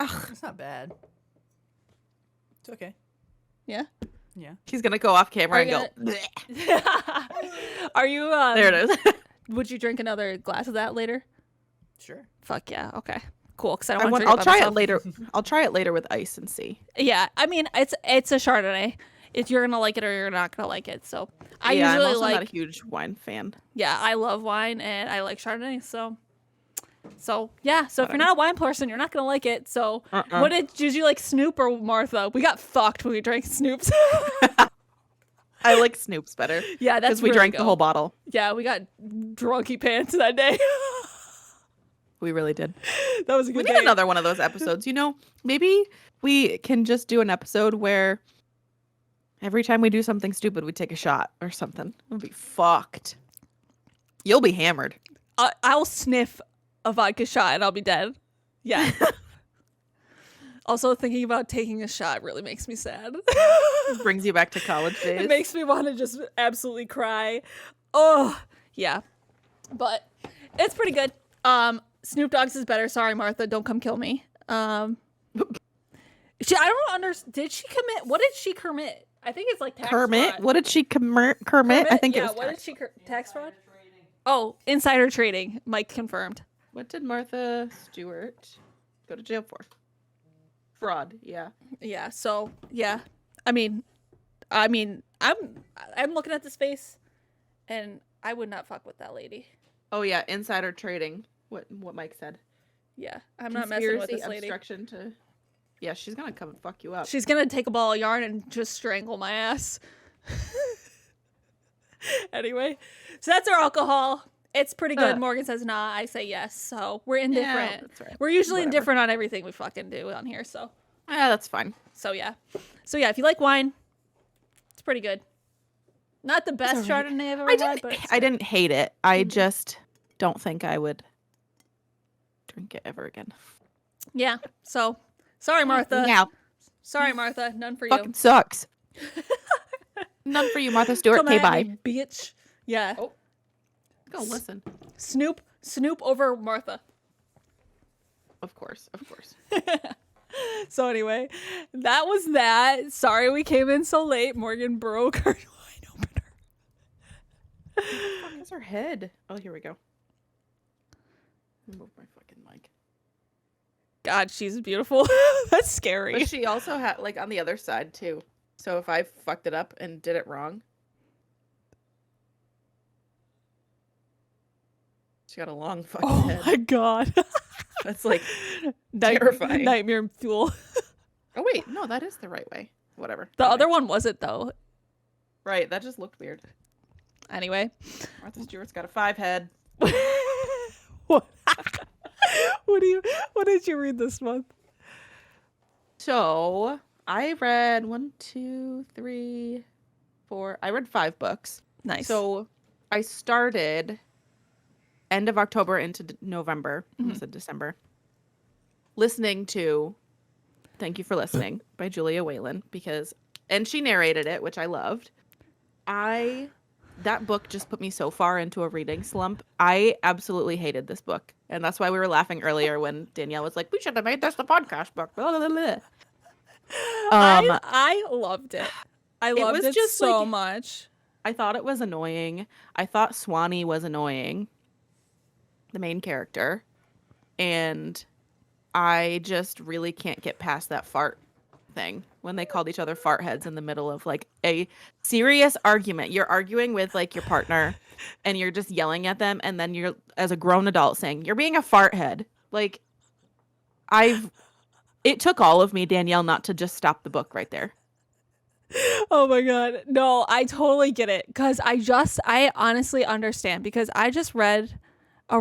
Ugh. It's not bad. It's okay. Yeah? Yeah. He's going to go off camera and go. Are you... there it is. Would you drink another glass of that later? Sure. Fuck yeah. Okay. Cool. Because I don't want to I'll try it later. I'll try it later with ice and see. Yeah. I mean, it's a Chardonnay. If you're going to like it or you're not going to like it. So I'm also not a huge wine fan. Yeah. I love wine and I like Chardonnay. So yeah. So if you're not a wine person, you're not going to like it. So what did you like, Snoop or Martha? We got fucked when we drank Snoop's. I like Snoop's better. Yeah, that's because we drank the whole bottle. Yeah, we got drunky pants that day. We really did. That was a good day. We need another one of those episodes. You know, maybe we can just do an episode where every time we do something stupid, we take a shot or something. We'll be fucked. You'll be hammered. I'll sniff a vodka shot and I'll be dead. Yeah. Also, thinking about taking a shot really makes me sad. Brings you back to college days. It makes me want to just absolutely cry. Oh, yeah. But it's pretty good. Snoop Dogg's is better. Sorry, Martha. Don't come kill me. I don't understand. Did she commit? What did she commit? I think it's like tax Kermit. fraud. What did she commit? I think it was what did she tax fraud? Oh, insider trading. Mike confirmed. What did Martha Stewart go to jail for? Fraud. Yeah. Yeah. So yeah. I mean, I'm looking at this face, and I would not fuck with that lady. Oh yeah, insider trading. What Mike said. Yeah, I'm not messing with this lady. Obstruction to. Yeah, she's gonna come and fuck you up. She's gonna take a ball of yarn and just strangle my ass. Anyway, so that's our alcohol. It's pretty good. Morgan says nah. I say yes. So we're indifferent. Yeah, that's right. We're usually indifferent on everything we fucking do on here. So yeah, that's fine. So yeah. If you like wine, it's pretty good. Not the best Chardonnay I've ever had, but I didn't hate it. I just don't think I would drink it ever again. Yeah. So sorry, Martha. Yeah. Sorry, Martha. None for you. Fucking sucks. None for you, Martha Stewart. Come Okay, at bye. me, bitch. Yeah. Oh. Go listen. Snoop over Martha. Of course. So anyway, that was that. Sorry we came in so late. Morgan broke her wine opener. What the fuck is her head? Oh, here we go. Move my fucking mic. God, she's beautiful. That's scary. But she also had like on the other side too. So if I fucked it up and did it wrong. She got a long fucking head. Oh my god. That's like terrifying. Nightmare fuel. Oh wait, no, that is the right way. Whatever. The other one wasn't though. Right, that just looked weird. Anyway. Martha Stewart's got a 5 head. What? What did you read this month? So I read 1, 2, 3, 4. I read 5 books. Nice. So I started end of October into November. I said December. Listening to Thank You for Listening by Julia Whalen and she narrated it, which I loved. That book just put me so far into a reading slump. I absolutely hated this book. And that's why we were laughing earlier when Danielle was like, we should have made this the podcast book. Blah, blah, blah. I loved it. I loved it just so much. I thought it was annoying. I thought Swanee was annoying, the main character. And I just really can't get past that fart thing when they called each other fart heads in the middle of like a serious argument. You're arguing with like your partner and you're just yelling at them, and then you're as a grown adult saying you're being a fart head. Like it took all of me, Danielle, not to just stop the book right there. Oh my god. No, I totally get it, because I honestly understand, because I just read a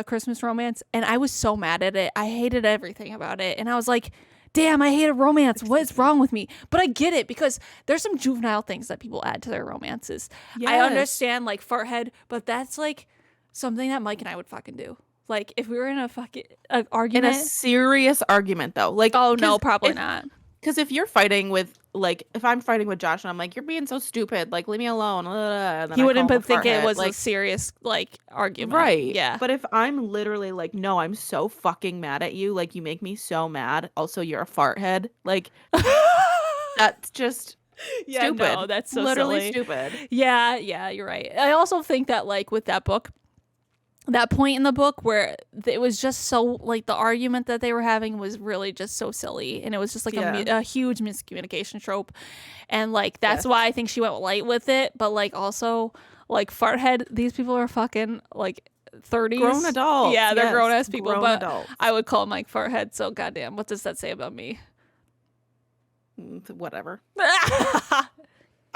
Christmas romance, and I was so mad at it. I hated everything about it, and I was like, damn, I hate a romance. What is wrong with me? But I get it, because there's some juvenile things that people add to their romances. Yes. I understand like farthead, but that's like something that Mike and I would fucking do. Like if we were in a fucking argument. In a serious argument though. Like, oh no, probably not. Because if you're fighting with, like, if I'm fighting with Josh and I'm like, you're being so stupid, like, leave me alone. And then he wouldn't think it was like, a serious, like, argument. Right. Yeah. But if I'm literally like, no, I'm so fucking mad at you. Like, you make me so mad. Also, you're a fart head. Like, that's just stupid. No, that's so literally silly. Stupid. Yeah, you're right. I also think that, like, with that book, that point in the book where it was just so, like, the argument that they were having was really just so silly, and it was just like a huge miscommunication trope, and like that's why I think she went light with it. But like also like farthead, these people are fucking like 30s, grown adults. Yeah, they're grown ass people. Grown but adults. I would call Mike farthead. So goddamn, what does that say about me? Whatever.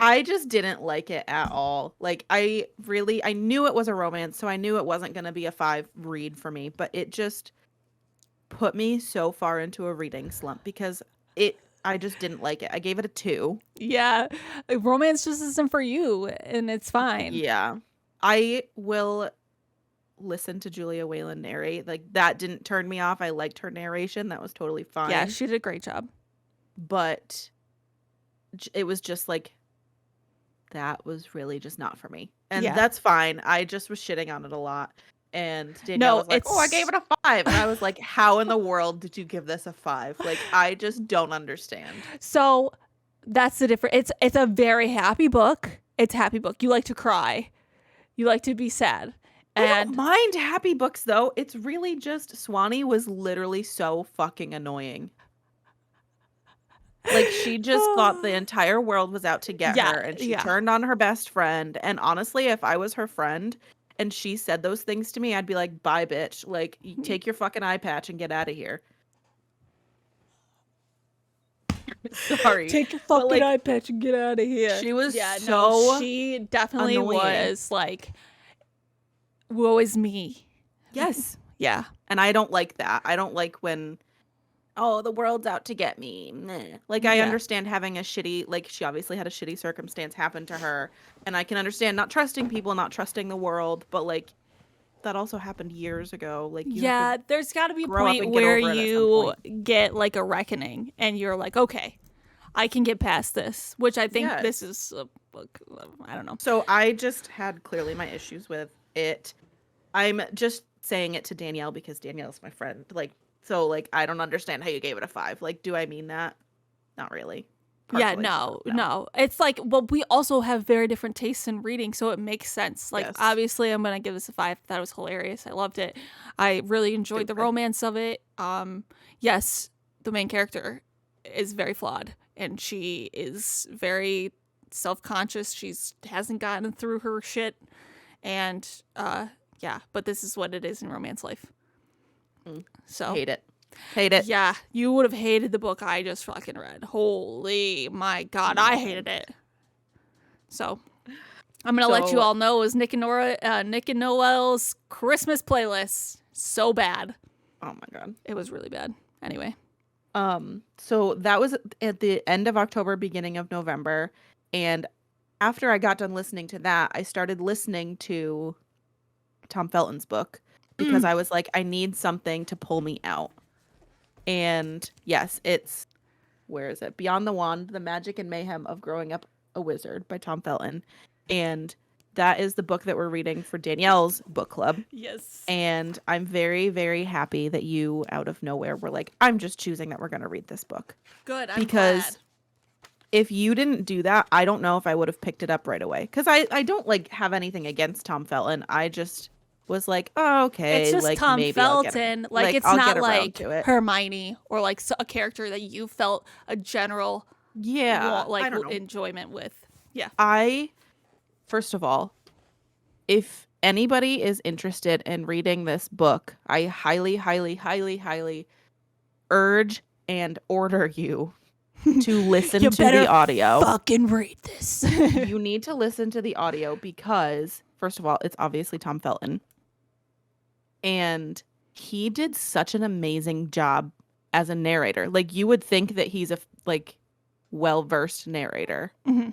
I just didn't like it at all. Like, I knew it was a romance, so I knew it wasn't going to be a 5 read for me, but it just put me so far into a reading slump because I just didn't like it. I gave it a 2. Yeah. Romance just isn't for you, and it's fine. Yeah. I will listen to Julia Whalen narrate. Like, that didn't turn me off. I liked her narration. That was totally fine. Yeah, she did a great job. But it was just like, that was really just not for me. And that's fine. I just was shitting on it a lot. And Danielle was like, I gave it a 5. And I was like, how in the world did you give this a 5? Like, I just don't understand. So that's the difference. It's a very happy book. It's a happy book. You like to cry. You like to be sad. I don't mind happy books, though. It's really just Swanee was literally so fucking annoying. Like, she just thought the entire world was out to get her, and she turned on her best friend. And honestly, if I was her friend and she said those things to me, I'd be like, bye, bitch. Like, you take your fucking eye patch and get out of here. Sorry. Take your fucking eye patch and get out of here. She was she definitely was like, woe is me. Yes. Yeah. And I don't like that. I don't like when, the world's out to get me. Meh. Like, I understand having a shitty, like, she obviously had a shitty circumstance happen to her. And I can understand not trusting people, not trusting the world. But, like, that also happened years ago. Like, there's got to be a point where you get, like, a reckoning. And you're like, okay, I can get past this. Which I think this is a book. I don't know. So I just had clearly my issues with it. I'm just saying it to Danielle because Danielle's my friend. Like, so, like, I don't understand how you gave it a 5. Like, do I mean that? Not really. Partially, no. It's like, well, we also have very different tastes in reading, so it makes sense. Like, obviously, I'm going to give this a 5. That was hilarious. I loved it. I really enjoyed the romance of it. Yes, the main character is very flawed, and she is very self-conscious. She hasn't gotten through her shit, and, but this is what it is in romance life. So hate it. Yeah, you would have hated the book I just fucking read. Holy my god, I hated it. So I'm gonna let you all know it was Nick and Noel's Christmas playlist. So bad. Oh my god, it was really bad. Anyway, so that was at the end of October, beginning of November, and after I got done listening to that, I started listening to Tom Felton's book. Because I was like, I need something to pull me out. And yes, it's, where is it? Beyond the Wand, The Magic and Mayhem of Growing Up a Wizard by Tom Felton. And that is the book that we're reading for Danielle's book club. Yes. And I'm very, very happy that you, out of nowhere, were like, I'm just choosing that we're going to read this book. Good, I'm because glad. If you didn't do that, I don't know if I would have picked it up right away. Because I don't, like, have anything against Tom Felton. I just was like, oh, okay, it's just like, Tom maybe Felton. Like, it's I'll not get like it. Hermione or like a character that you felt a general enjoyment with. Yeah. First of all, if anybody is interested in reading this book, I highly, highly, highly, highly urge and order you to listen to the audio. Fucking read this. You need to listen to the audio because, first of all, it's obviously Tom Felton. And he did such an amazing job as a narrator. Like, you would think that he's a, like, well-versed narrator. Mm-hmm.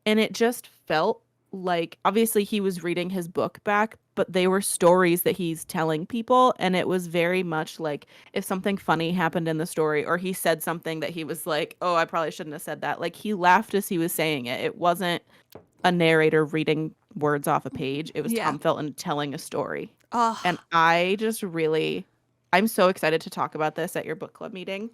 And it just felt like, obviously he was reading his book back, but they were stories that he's telling people. And it was very much like, if something funny happened in the story or he said something that he was like, oh, I probably shouldn't have said that. Like, he laughed as he was saying it. It wasn't a narrator reading words off a page. It was Tom Felton telling a story. And I just I'm so excited to talk about this at your book club meeting.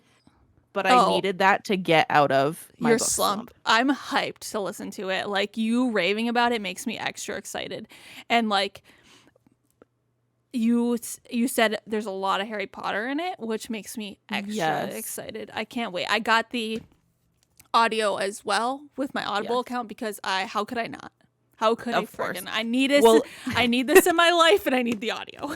But I needed that to get out of my your book slump. I'm hyped to listen to it. Like, you raving about it makes me extra excited. And like, you said there's a lot of Harry Potter in it, which makes me extra excited. I can't wait. I got the audio as well with my Audible account because how could I not? How could I friggin'? I need this. I need this in my life, and I need the audio.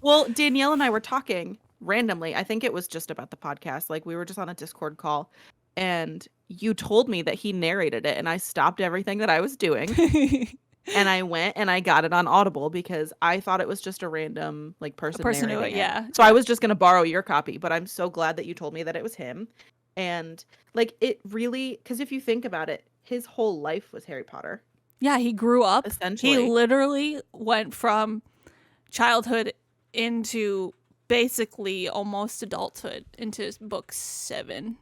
Well, Danielle and I were talking randomly. I think it was just about the podcast. Like, we were just on a Discord call, and you told me that he narrated it, and I stopped everything that I was doing, and I went and I got it on Audible because I thought it was just a random person narrating it. So I was just gonna borrow your copy, but I'm so glad that you told me that it was him, and like, it really, because if you think about it, his whole life was Harry Potter. Yeah, he grew up. Essentially. He literally went from childhood into basically almost adulthood into book 7,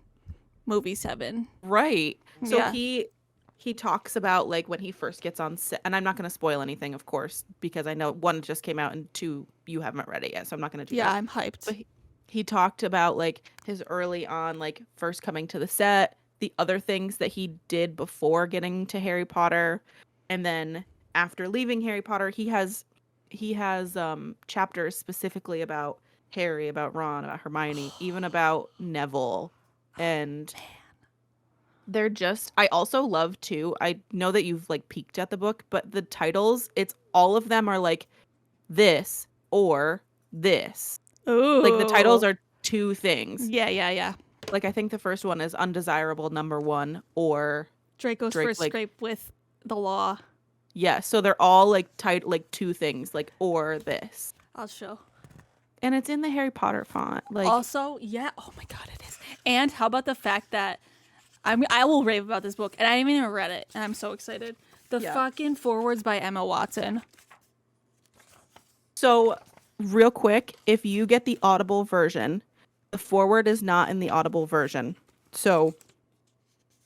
movie 7. Right. So Yeah. he talks about like when he first gets on set, and I'm not going to spoil anything, of course, because I know 1 just came out and 2 you haven't read it yet, so I'm not going to do that. Yeah, I'm hyped. But he talked about like his early on, like first coming to the set, the other things that he did before getting to Harry Potter, and then after leaving Harry Potter, he has chapters specifically about Harry, about Ron, about Hermione, even about Neville, and they're just, I also love too, I know that you've like peeked at the book, but the titles, it's all of them are like this or this. Ooh. Like the titles are 2 things. Yeah. Like I think the first one is Undesirable Number 1 or Draco's first scrape with the law. Yeah, so they're all like like 2 things, like or this. I'll show. And it's in the Harry Potter font. Like also, yeah. Oh my god, it is. And how about the fact that I will rave about this book, and I haven't even read it, and I'm so excited. The fucking forewords by Emma Watson. So, real quick, if you get the Audible version, the foreword is not in the Audible version. So,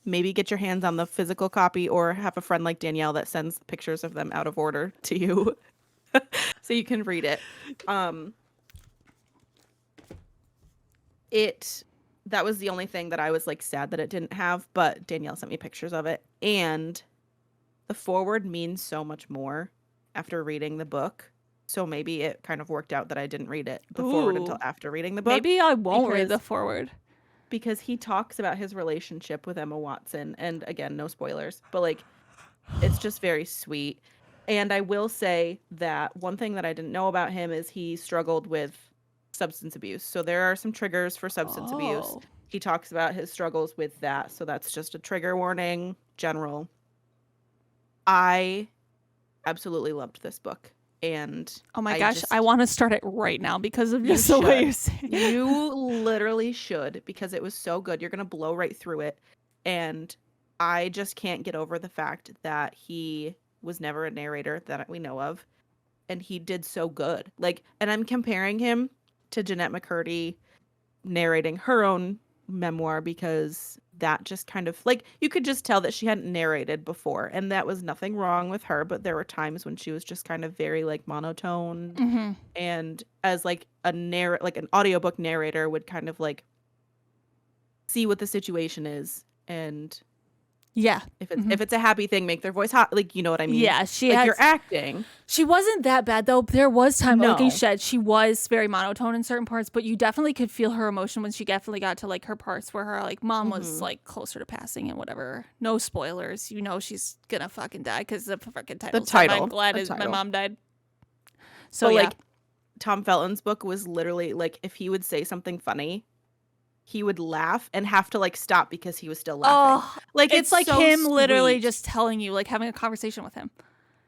maybe get your hands on the physical copy or have a friend like Danielle that sends pictures of them out of order to you so you can read it. That was the only thing that I was like sad that it didn't have, but Danielle sent me pictures of it. And the foreword means so much more after reading the book. So maybe it kind of worked out that I didn't read it, the foreword, until after reading the book. Maybe I won't read the foreword. Because he talks about his relationship with Emma Watson. And again, no spoilers, but like, it's just very sweet. And I will say that one thing that I didn't know about him is he struggled with substance abuse. So there are some triggers for substance abuse. He talks about his struggles with that. So that's just a trigger warning, general. I absolutely loved this book. And oh my gosh, I want to start it right now because of just the way you're saying it. You literally should, because it was so good. You're going to blow right through it. And I just can't get over the fact that he was never a narrator that we know of. And he did so good. Like, and I'm comparing him to Jeanette McCurdy narrating her own memoir, because that just kind of like, you could just tell that she hadn't narrated before, and that was nothing wrong with her, but there were times when she was just kind of very like monotone. Mm-hmm. And as like like an audiobook narrator would kind of like see what the situation is, and yeah, if it's a happy thing, make their voice hot, like, you know what I mean? Yeah, you're acting. She wasn't that bad though. There was time, like you said, she was very monotone in certain parts, but you definitely could feel her emotion when she definitely got to like her parts where her like mom was like closer to passing and whatever. No spoilers, you know she's gonna fucking die because the fucking title. I'm glad my mom died. So yeah. Like Tom Felton's book was literally like, if he would say something funny, he would laugh and have to like stop because he was still laughing. Oh, like it's like so him literally sweet. just telling you, like having a conversation with him.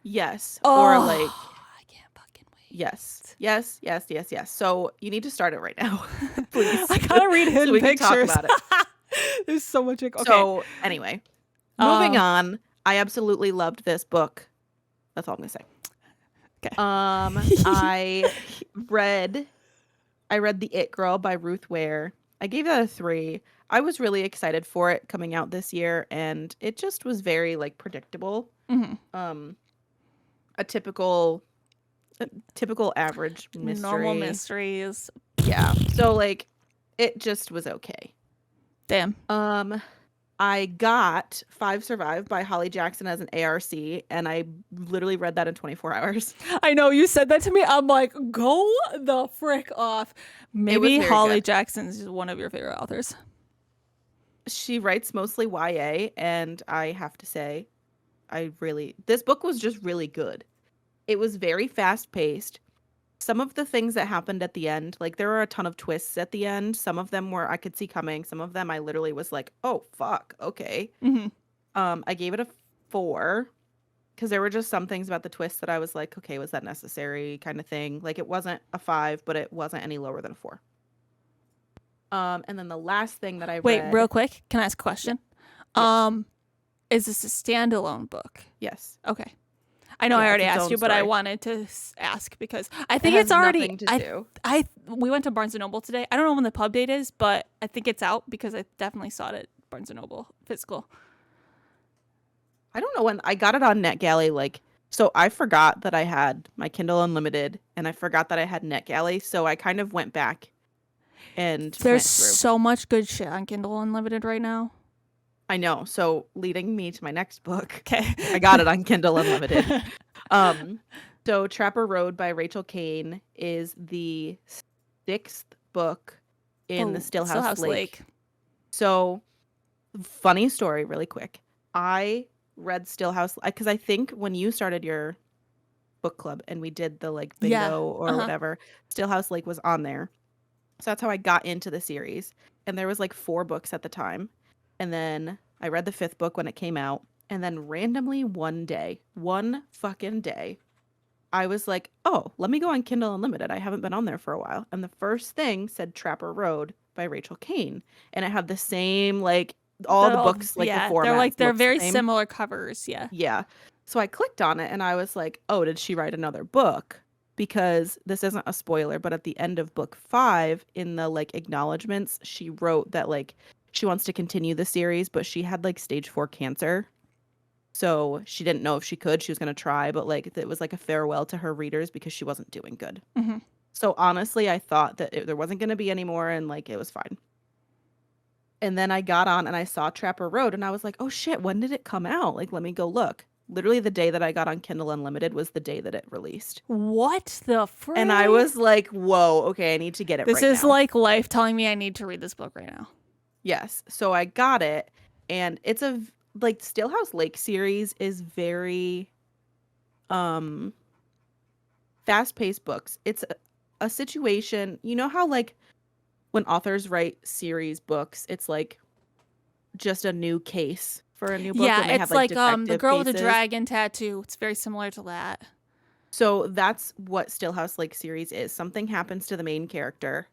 Yes. Oh, or like, I can't fucking wait. Yes. So you need to start it right now, please. I gotta read hidden so we pictures. Can talk about it. There's so much. Okay. So anyway, moving on. I absolutely loved this book. That's all I'm gonna say. Okay. I read The It Girl by Ruth Ware. I gave that a 3. I was really excited for it coming out this year, and it just was very like predictable. Mm-hmm. A typical average mystery. Normal mysteries. Yeah. So like, it just was okay. Damn. I got 5 Survive by Holly Jackson as an ARC, and I literally read that in 24 hours. I know, you said that to me. I'm like, go the frick off. Maybe Holly Jackson is one of your favorite authors. She writes mostly YA, and I have to say, this book was just really good. It was very fast paced. Some of the things that happened at the end, like there were a ton of twists at the end. Some of them were I could see coming. Some of them I literally was like, oh, fuck. Okay. Mm-hmm. I gave it a 4 because there were just some things about the twist that I was like, okay, was that necessary kind of thing. Like it wasn't a 5, but it wasn't any lower than a 4. And then the last thing that I read. Wait, real quick. Can I ask a question? Yes. Is this a standalone book? Yes. Okay. I know I already its asked own you, but I story. wanted to ask because I think has it's already. nothing to do. We went to Barnes and Noble today. I don't know when the pub date is, but I think it's out because I definitely saw it at Barnes and Noble physical. I don't know when I got it on NetGalley. Like, so I forgot that I had my Kindle Unlimited, and I forgot that I had NetGalley. So I kind of went back and There's went through. so much good shit on Kindle Unlimited right now. I know. So leading me to my next book. Okay. I got it on Kindle Unlimited. So Trapper Road by Rachel Kane is the 6th book in the Stillhouse Lake. So funny story, really quick. I read Stillhouse because I think when you started your book club and we did the like bingo or whatever, Stillhouse Lake was on there. So that's how I got into the series. And there was like 4 books at the time. And then I read the 5th book when it came out. And then randomly one fucking day, I was like, oh, let me go on Kindle Unlimited. I haven't been on there for a while. And the first thing said Trapper Road by Rachel Kane. And it had the same, like, all the books, like, the format. They're very similar covers. Yeah. Yeah. So I clicked on it and I was like, oh, did she write another book? Because this isn't a spoiler, but at the end of book 5, in the, like, acknowledgments, she wrote that, like, she wants to continue the series, but she had, like, stage 4 cancer. So she didn't know if she could. She was going to try, but like it was like a farewell to her readers because she wasn't doing good. Mm-hmm. So honestly, I thought that there wasn't going to be any more and like it was fine. And then I got on and I saw Trapper Road and I was like, oh shit, when did it come out? Like, let me go look. Literally the day that I got on Kindle Unlimited was the day that it released. What the frick? And I was like, whoa, okay, I need to get it This right is now. like life telling me I need to read this book right now. Yes. So I got it and it's a like Stillhouse Lake series is very fast-paced books. It's a situation, you know how like when authors write series books, it's like just a new case for a new book. Yeah, when they it's have, like the girl with the cases. dragon tattoo. It's very similar to that. So that's what Stillhouse Lake series is. Something happens to the main character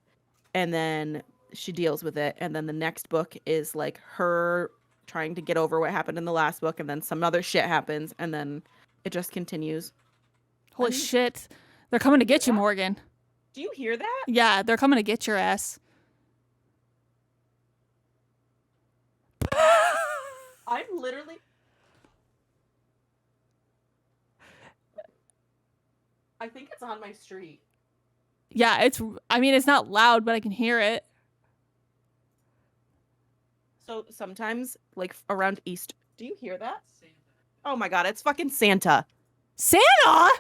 and then she deals with it, and then the next book is like her trying to get over what happened in the last book, and then some other shit happens, and then it just continues. Holy shit. They're coming to get you, Morgan. Do you hear that? Yeah, they're coming to get your ass. I'm literally... I think it's on my street. Yeah, it's not loud, but I can hear it. So sometimes, like around Easter, do you hear that? Santa. Oh my god, it's fucking Santa. Santa?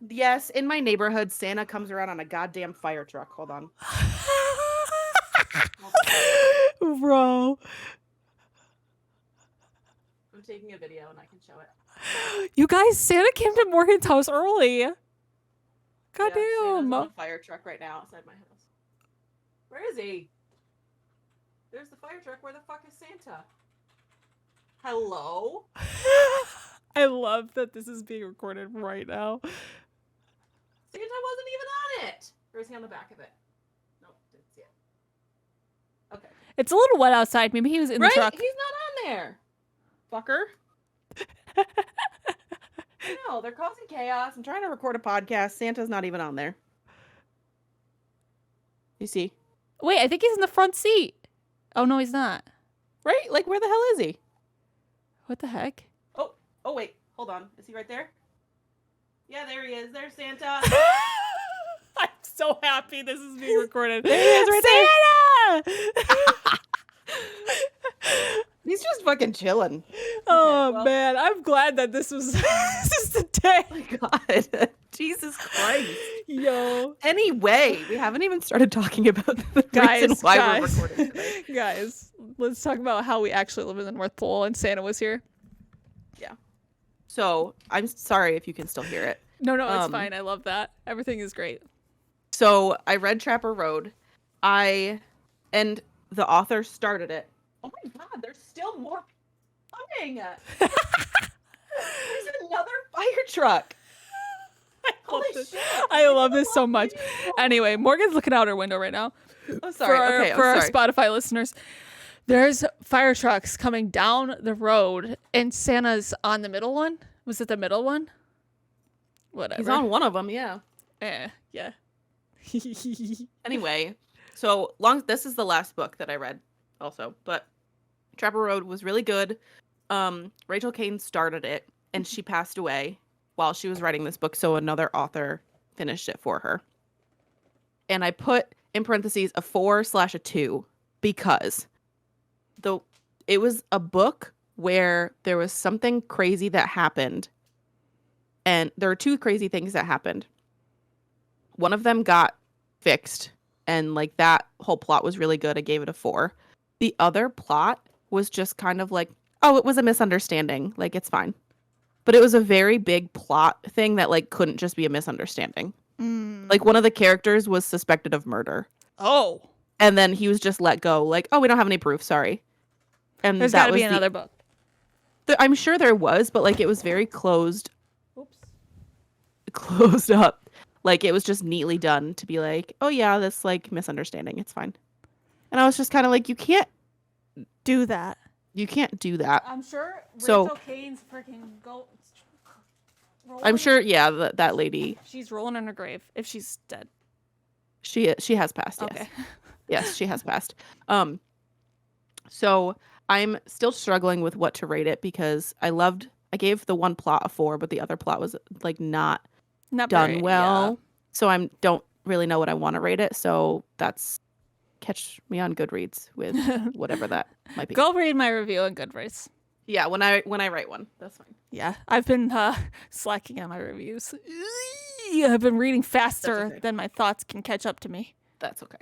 Yes, in my neighborhood, Santa comes around on a goddamn fire truck. Hold on. Bro. I'm taking a video and I can show it. You guys, Santa came to Morgan's house early. Goddamn. Santa's on a fire truck right now outside my house. Where is he? There's the fire truck. Where the fuck is Santa? Hello? I love that this is being recorded right now. Santa wasn't even on it. Or is he on the back of it? Nope, didn't see it. Okay. It's a little wet outside. Maybe he was in the truck. He's not on there. Fucker. No, they're causing chaos. I'm trying to record a podcast. Santa's not even on there. You see? Wait, I think he's in the front seat. Oh, no, he's not. Right? Like, where the hell is he? What the heck? Oh, wait. Hold on. Is he right there? Yeah, there he is. There's Santa. I'm so happy this is being recorded. There he is right Santa! He's just fucking chilling. Oh, well, man. I'm glad that this is the day. Oh, my God. Jesus Christ. Yo. Anyway, we haven't even started talking about the reason why we're recording today. Guys, let's talk about how we actually live in the North Pole and Santa was here. Yeah. So, I'm sorry if you can still hear it. No, it's fine. I love that. Everything is great. So, I read Trapper Road. And the author started it. Oh my God, there's still more coming. There's another fire truck. I love this so much. Anyway, Morgan's looking out her window right now. Oh, sorry. For our Spotify listeners, there's fire trucks coming down the road, and Santa's on the middle one. Was it the middle one? Whatever. He's on one of them, yeah. Yeah. Anyway, so this is the last book that I read also, but Trapper Road was really good. Rachel Kane started it, and she passed away while she was writing this book, so another author finished it for her. And I put in parentheses a 4/2 because it was a book where there was something crazy that happened, and there were 2 crazy things that happened. One of them got fixed, and like that whole plot was really good. I gave it a 4. The other plot was just kind of like, oh, it was a misunderstanding. Like, it's fine. But it was a very big plot thing that like couldn't just be a misunderstanding. Like, one of the characters was suspected of murder. Oh. And then he was just let go. Like, oh, we don't have any proof. Sorry. And there's got to be another book. I'm sure there was, but like it was very closed. Oops. Closed up. Like, it was just neatly done to be like, oh yeah, this like misunderstanding. It's fine. And I was just kind of like, you can't do that. You can't do that. I'm sure Rachel Kane's freaking I'm sure, yeah, that lady. She's rolling in her grave if she's dead. She has passed, yes. Okay. Yes, she has passed. So I'm still struggling with what to rate it because I gave the one plot a 4, but the other plot was like not done very, well. Yeah. So I don't really know what I want to rate it. So that's catch me on Goodreads with whatever that might be. Go read my review on Goodreads. Yeah, when I write one, that's fine. Yeah, I've been slacking on my reviews. I've been reading faster than my thoughts can catch up to me. That's okay.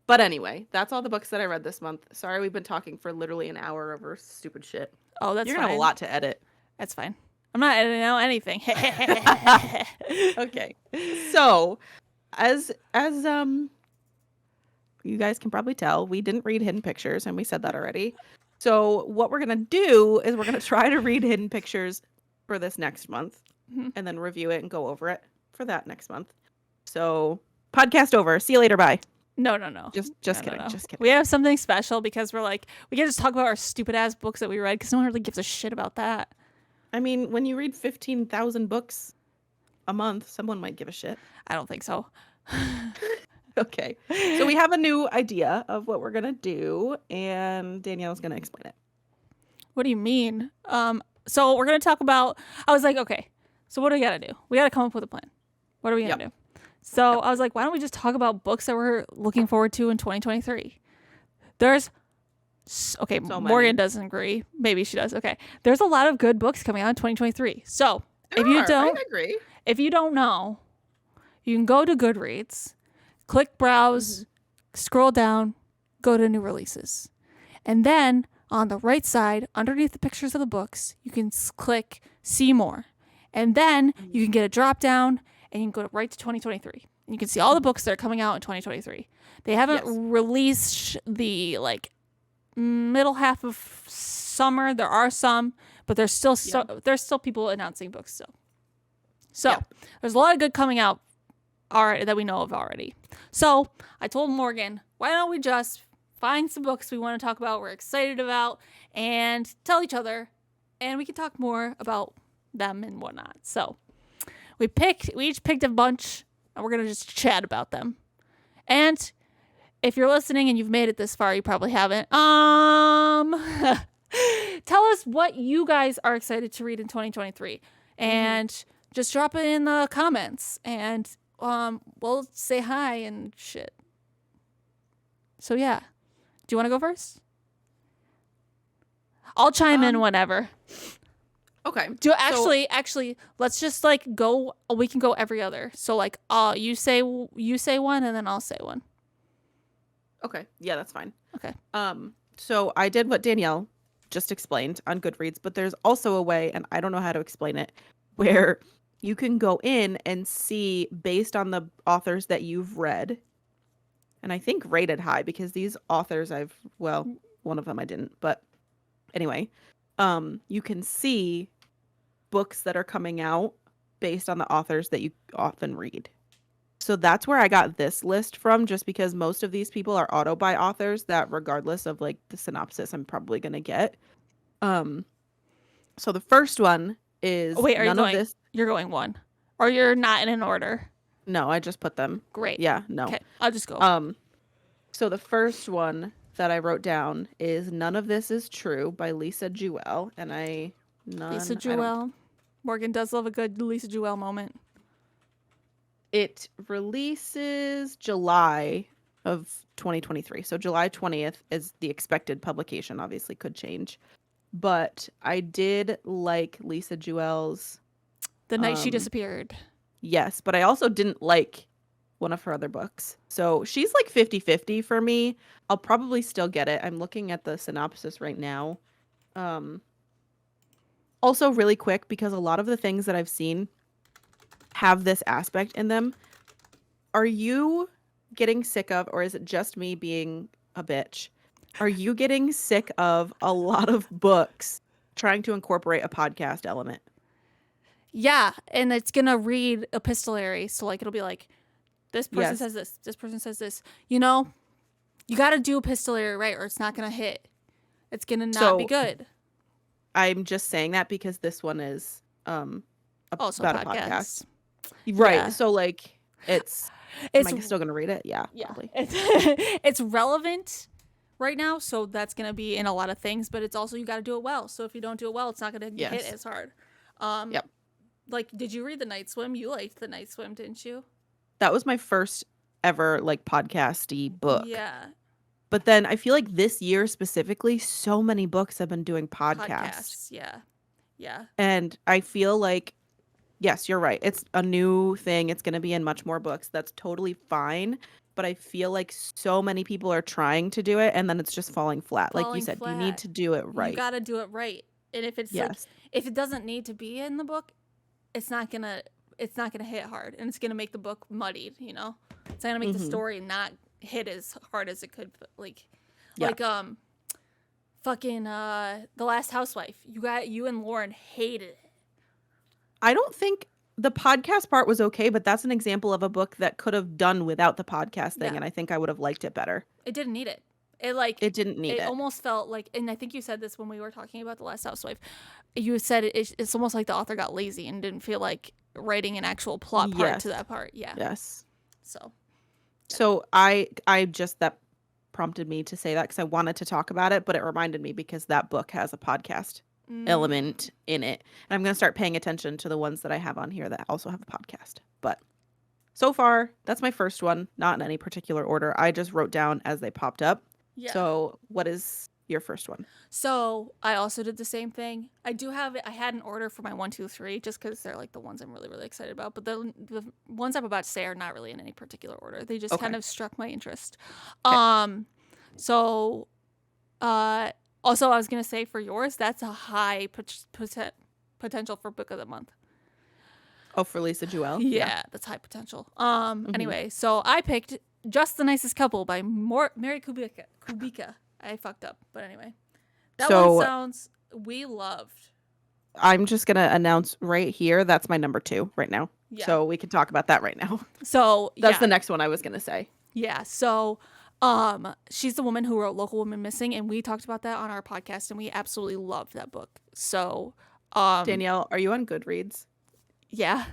But anyway, that's all the books that I read this month. Sorry, we've been talking for literally an hour over stupid shit. Oh, that's fine. You're gonna have a lot to edit. That's fine. I'm not editing out anything. Okay. So, as you guys can probably tell, we didn't read Hidden Pictures, and we said that already. So what we're going to do is we're going to try to read Hidden Pictures for this next month and then review it and go over it for that next month. So podcast over. See you later. Bye. No. Just kidding. No. Just kidding. We have something special because we're like, we can just talk about our stupid ass books that we read because no one really gives a shit about that. I mean, when you read 15,000 books a month, someone might give a shit. I don't think so. Okay. So we have a new idea of what we're going to do, and Danielle's going to explain it. What do you mean? So we're going to talk about, I was like, okay, so what do we got to do? We got to come up with a plan. What are we going to do? So I was like, why don't we just talk about books that we're looking forward to in 2023? There's, okay, so Morgan doesn't agree. Maybe she does. Okay. There's a lot of good books coming out in 2023. So I agree. If you don't know, you can go to Goodreads, click browse, scroll down, go to new releases. And then on the right side, underneath the pictures of the books, you can click see more. And then you can get a drop down and you can go right to 2023. And you can see all the books that are coming out in 2023. They haven't released the middle half of summer. There are some, but there's still people announcing books still. So there's a lot of good coming out already that we know of already. So I told Morgan, why don't we just find some books we want to talk about, we're excited about, and tell each other, and we can talk more about them and whatnot. So we each picked a bunch, and we're gonna just chat about them. And if you're listening and you've made it this far, you probably haven't. Tell us what you guys are excited to read in 2023, and just drop it in the comments, and we'll say hi and shit. So yeah. Do you want to go first? I'll chime in whenever. Okay. Actually, let's just go. We can go every other. So you say one and then I'll say one. Okay. Yeah, that's fine. Okay. So I did what Danielle just explained on Goodreads, but there's also a way, and I don't know how to explain it, where you can go in and see based on the authors that you've read, and I think rated high because these authors one of them I didn't, but anyway, you can see books that are coming out based on the authors that you often read. So that's where I got this list from, just because most of these people are auto-buy authors that regardless of the synopsis I'm probably going to get. So the first one is you're going one. Or you're not in an order? No, I just put them. Great. Yeah, no. Okay, I'll just go. So the first one that I wrote down is None of This Is True by Lisa Jewell. And Lisa Jewell. Morgan does love a good Lisa Jewell moment. It releases July of 2023. So July 20th is the expected publication. Obviously could change. But I did like Lisa Jewell's The Night She Disappeared. Yes, but I also didn't like one of her other books. So she's like 50-50 for me. I'll probably still get it. I'm looking at the synopsis right now. Also really quick, because a lot of the things that I've seen have this aspect in them. Are you getting sick of, or is it just me being a bitch? Are you getting sick of a lot of books trying to incorporate a podcast element? Yeah, and it's going to read epistolary. So, like, it'll be like, this person says this. This person says this. You know, you got to do epistolary right, or it's not going to hit. It's going to not be good. I'm just saying that because this one is also about a podcast. Right. Yeah. So, like, am I still going to read it? Yeah. Probably. It's relevant right now, so that's going to be in a lot of things, but it's also, you got to do it well. So if you don't do it well, it's not going to hit as hard. Yep. Like, did you read The Night Swim? You liked The Night Swim, didn't you? That was my first ever, like, podcasty book. Yeah. But then I feel like this year specifically, so many books have been doing podcasts. Yeah. Yeah. And I feel like, yes, you're right. It's a new thing. It's going to be in much more books. That's totally fine. But I feel like so many people are trying to do it, and then it's just falling flat. Like you said, you need to do it right. You got to do it right. And if it's like, if it doesn't need to be in the book, it's not gonna hit hard, and it's gonna make the book muddied. You know, it's not gonna make the story not hit as hard as it could. Fucking The Last Housewife. You and Lauren hated it. I don't think the podcast part was okay, but that's an example of a book that could have done without the podcast thing, and I think I would have liked it better. It didn't need it. It didn't need it. It almost felt like, and I think you said this when we were talking about The Last Housewife. You said it's almost like the author got lazy and didn't feel like writing an actual plot part to that part. Yeah. Yes. So I just, that prompted me to say that because I wanted to talk about it, but it reminded me because that book has a podcast element in it. And I'm going to start paying attention to the ones that I have on here that also have a podcast. But so far, that's my first one, not in any particular order. I just wrote down as they popped up. Yeah. So what is your first one? So I also did the same thing. I had an order for my 1, 2, 3 just because they're like the ones I'm really, really excited about. But the ones I'm about to say are not really in any particular order. They just kind of struck my interest. Okay. Also I was going to say for yours, that's a high potential for book of the month. Oh, for Lisa Jewell? Yeah, that's high potential. Anyway, so I picked Just the Nicest Couple by Mary Kubica. I fucked up, but anyway. That one sounds we loved. I'm just going to announce right here, that's my number 2 right now. Yeah. So we can talk about that right now. So that's the next one I was going to say. Yeah, so she's the woman who wrote Local Woman Missing, and we talked about that on our podcast, and we absolutely loved that book. So Danielle, are you on Goodreads? Yeah.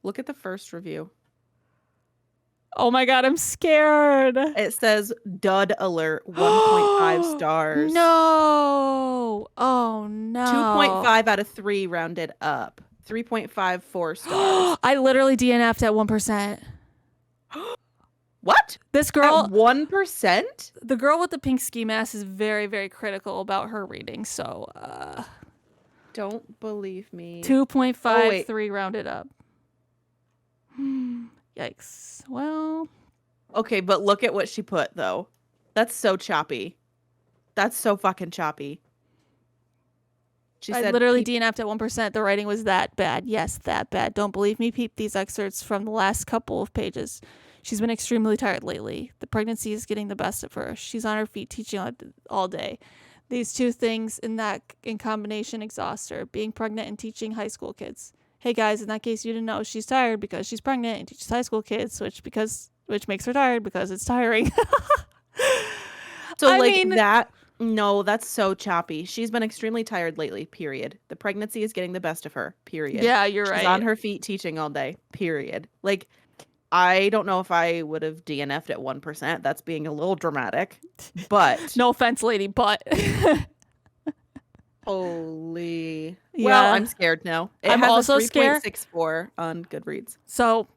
Look at the first review. Oh my God, I'm scared. It says dud alert, 1.5 stars. No. Oh no. 2.5 out of 3 rounded up. 3.54 stars. I literally DNF'd at 1%. What? This girl at 1%? The girl with the pink ski mask is very, very critical about her reading, so don't believe me. 2.53 rounded up. Yikes. Well. Okay, but look at what she put, though. That's so choppy. That's so fucking choppy. She said, literally DNF'd at 1%. The writing was that bad. Yes, that bad. Don't believe me? Peep these excerpts from the last couple of pages. She's been extremely tired lately. The pregnancy is getting the best of her. She's on her feet teaching all day. These two things in combination exhaust her. Being pregnant and teaching high school kids. Hey guys, in that case you didn't know, she's tired because she's pregnant and teaches high school kids, which makes her tired because it's tiring. So I mean, that No, that's so choppy. She's been extremely tired lately, period. The pregnancy is getting the best of her, period. Yeah, you're She's right. on her feet teaching all day, period. Like, I don't know if I would have DNF'd at 1%. That's being a little dramatic. But no offense, lady, but holy. Yeah. Well, I'm scared now. It I'm has also a scared. 3.64 on Goodreads. So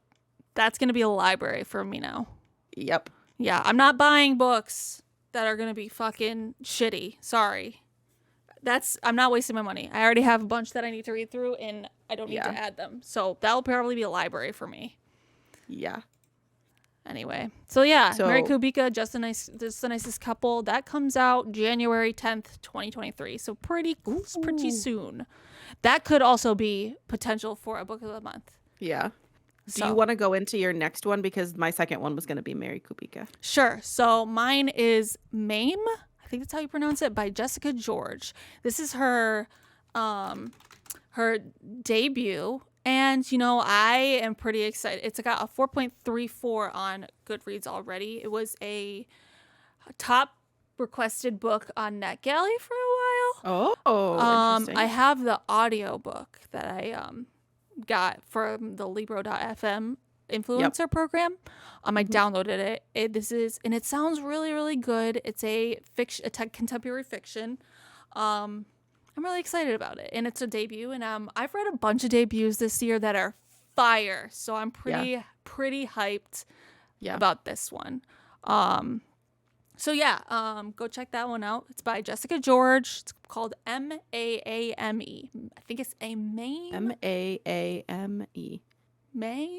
that's going to be a library for me now. Yep. Yeah, I'm not buying books that are going to be fucking shitty. Sorry. I'm not wasting my money. I already have a bunch that I need to read through and I don't need to add them. So that'll probably be a library for me. Yeah. Anyway. So yeah, Mary Kubica, Just the Nicest Couple. That comes out January 10th, 2023. So pretty soon. That could also be potential for a book of the month. Yeah. So, do you want to go into your next one? Because my second one was going to be Mary Kubica. Sure. So mine is Mame. I think that's how you pronounce it, by Jessica George. This is her debut. And, you know, I am pretty excited. It's got a 4.34 on Goodreads already. It was a top requested book on NetGalley for a while. Oh, interesting. I have the audiobook that I got from the Libro.fm influencer program. I downloaded it. And it sounds really, really good. It's a contemporary fiction. I'm really excited about it, and it's a debut. And I've read a bunch of debuts this year that are fire, so I'm pretty hyped about this one. So yeah, go check that one out. It's by Jessica George. It's called Maame. I think it's a Maame. Maame.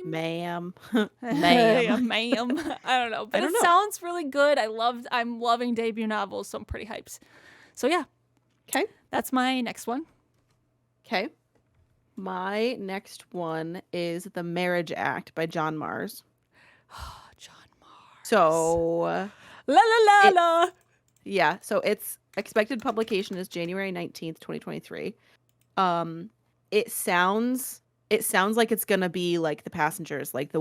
Ma'am. Ma'am. Ma'am. I don't know, but it sounds really good. I'm loving debut novels, so I'm pretty hyped. So yeah. Okay. That's my next one. Okay. My next one is The Marriage Act by John Mars. John Mars. So la. Yeah, so its expected publication is January 19th, 2023. It sounds like it's gonna be like The Passengers, like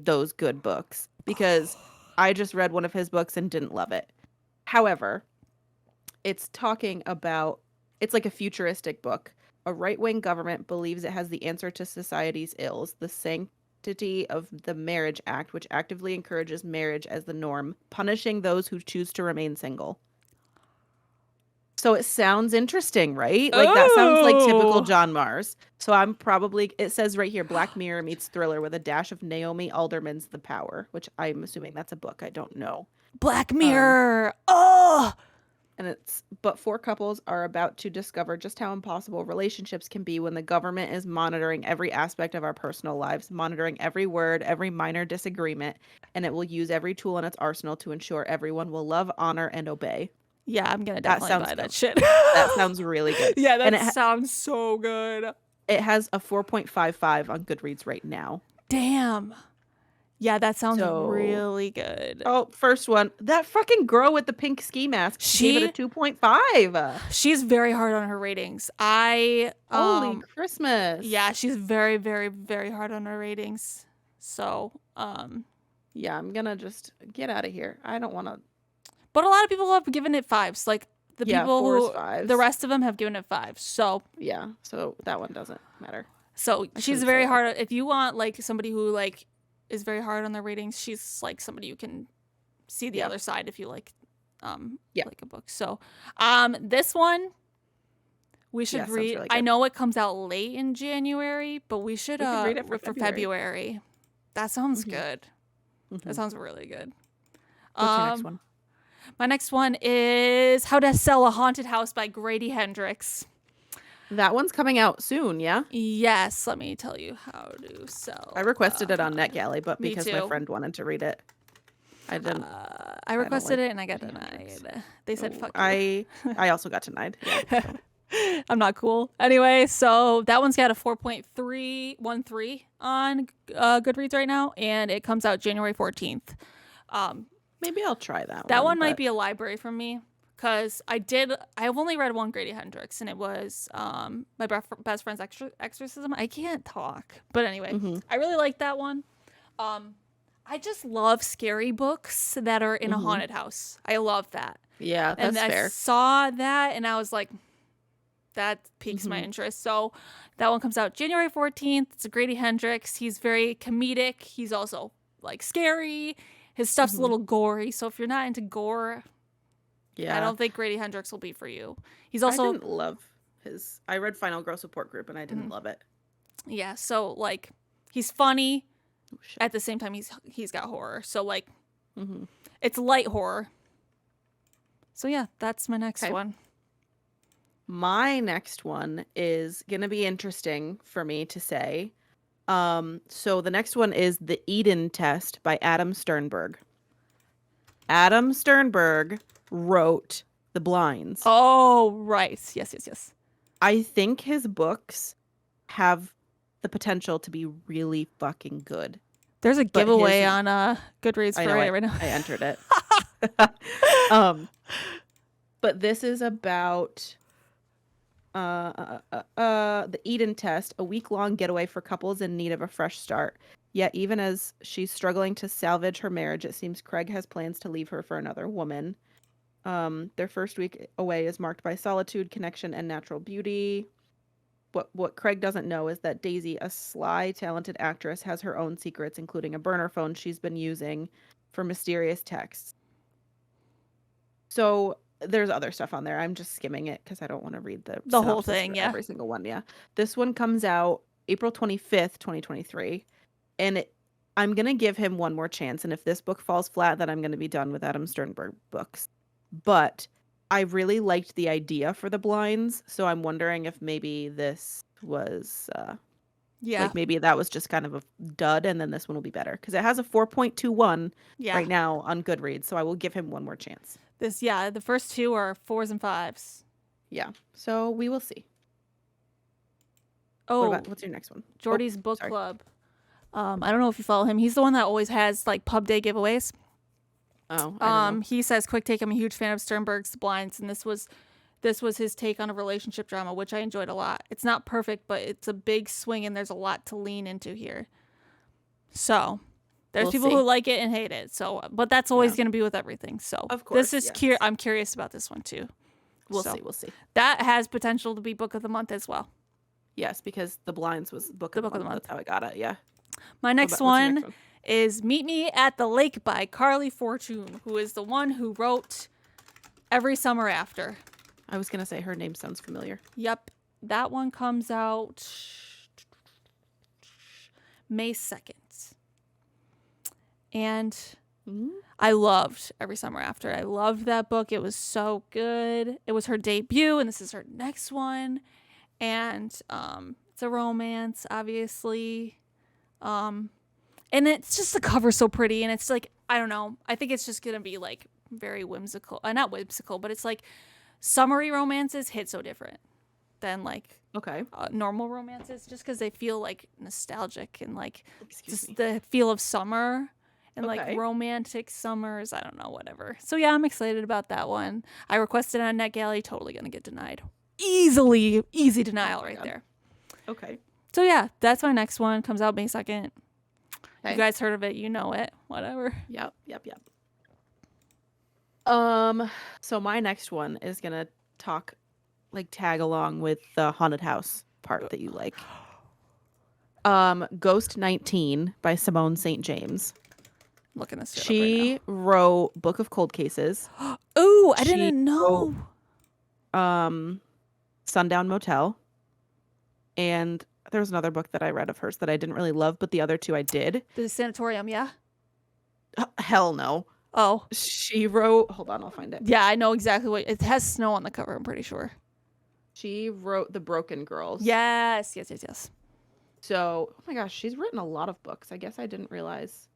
those good books, because I just read one of his books and didn't love it. However, it's like a futuristic book. A right-wing government believes it has the answer to society's ills, the sanctity of the Marriage Act, which actively encourages marriage as the norm, punishing those who choose to remain single. So it sounds interesting, right? Like that sounds like typical John Mars. So it says right here, Black Mirror meets thriller with a dash of Naomi Alderman's The Power, which I'm assuming that's a book. I don't know. Black Mirror. But four couples are about to discover just how impossible relationships can be when the government is monitoring every aspect of our personal lives, monitoring every word, every minor disagreement, and it will use every tool in its arsenal to ensure everyone will love, honor, and obey. Yeah, I'm going to definitely buy that shit. That sounds really good. Yeah, that sounds so good. It has a 4.55 on Goodreads right now. Damn. Yeah, that sounds really good. Oh, first one. That fucking girl with the pink ski mask gave it a 2.5. She's very hard on her ratings. Holy Christmas. Yeah, she's very, very, very hard on her ratings. So, yeah, I'm gonna just get out of here. I don't want to. But a lot of people have given it 5s. Like the fives. The rest of them have given it 5s. So yeah, so that one doesn't matter. So she's very hard. If you want like somebody who like is very hard on their ratings, she's like somebody you can see the other side if you like like a book. So this one we should read. Really, I know it comes out late in January, but we should read it for February. That sounds good. That sounds really good. What's your next one? My next one is How to Sell a Haunted House by Grady Hendrix. That one's coming out soon, yeah? Yes, let me tell you how to sell. I requested it on NetGalley, but because my friend wanted to read it, I didn't. I requested it and I got denied. They said fuck you. I also got denied. Yeah, so. I'm not cool. Anyway, so that one's got a 4.313 on Goodreads right now, and it comes out January 14th. Maybe I'll try that one. That one might be a library for me. Because I've only read one Grady Hendrix, and it was my best friend's exorcism. I can't talk. But anyway, I really like that one. I just love scary books that are in a haunted house. I love that. Yeah, And that's I fair. saw that and I was like, that piques my interest. So that one comes out January 14th. It's a Grady Hendrix. He's very comedic. He's also like scary. His stuff's a little gory. So if you're not into gore, I don't think Grady Hendrix will be for you. He's also I didn't love his. I read Final Girl Support Group and I didn't love it. Yeah, so like he's funny. Oh, shit. At the same time he's got horror. So like it's light horror. So yeah, that's my next one. My next one is going to be interesting for me to say. So the next one is The Eden Test by Adam Sternberg. Adam Sternberg wrote The Blinds. Oh, right. Yes. I think his books have the potential to be really fucking good. There's a giveaway on Goodreads for it right now. I entered it. But this is about the Eden Test, a week-long getaway for couples in need of a fresh start. Yet even as she's struggling to salvage her marriage, it seems Craig has plans to leave her for another woman. Their first week away is marked by solitude, connection, and natural beauty. What Craig doesn't know is that Daisy, a sly, talented actress, has her own secrets, including a burner phone she's been using for mysterious texts. So there's other stuff on there. I'm just skimming it because I don't want to read the whole thing. Yeah, every single one. Yeah, this one comes out April 25th, 2023, and I'm gonna give him one more chance. And if this book falls flat, then I'm gonna be done with Adam Sternberg books. But I really liked the idea for The Blinds, so I'm wondering if maybe this was like maybe that was just kind of a dud, and then this one will be better because it has a 4.21 right now on Goodreads. So I will give him one more chance. The first two are 4s and 5s. Yeah, so we will see. Oh, what's your next one? Jordy's Book Club. I don't know if you follow him. He's the one that always has like pub day giveaways. Oh, I don't know. He says, "Quick take. I'm a huge fan of Sternberg's The Blinds, and this was his take on a relationship drama, which I enjoyed a lot. It's not perfect, but it's a big swing, and there's a lot to lean into here. So." There's people who like it and hate it. So, but that's always going to be with everything. So, of course, this is I'm curious about this one too. We'll see. That has potential to be book of the month as well. Yes, because The Blinds was book of the month. That's how I got it. Yeah. My next one is Meet Me at the Lake by Carly Fortune, who is the one who wrote Every Summer After. I was going to say her name sounds familiar. Yep. That one comes out May 2nd. And I loved Every Summer After. I loved that book. It was so good. It was her debut, and this is her next one. And it's a romance, obviously. And it's just the cover's so pretty, and it's like, I don't know. I think it's just going to be like very whimsical. Not whimsical, but it's like summery romances hit so different than like normal romances, just because they feel like nostalgic and like the feel of summer. And like romantic summers, I don't know, whatever. So yeah, I'm excited about that one. I requested on NetGalley, totally gonna get denied. Easy denial there. Okay. So yeah, that's my next one. Comes out May 2nd. Okay. You guys heard of it, you know it. Whatever. Yep. So my next one is gonna tag along with the haunted house part that you like. Ghost 19 by Simone St. James. Looking this shit she up right now. Wrote Book of Cold Cases. Ooh, I didn't know. Sundown Motel. And there was another book that I read of hers that I didn't really love, but the other two I did. The Sanatorium, yeah? Hell no. Oh. She wrote, hold on, I'll find it. Yeah, I know exactly what, it has snow on the cover, I'm pretty sure. She wrote The Broken Girls. Yes. So, oh my gosh, she's written a lot of books. I guess I didn't realize.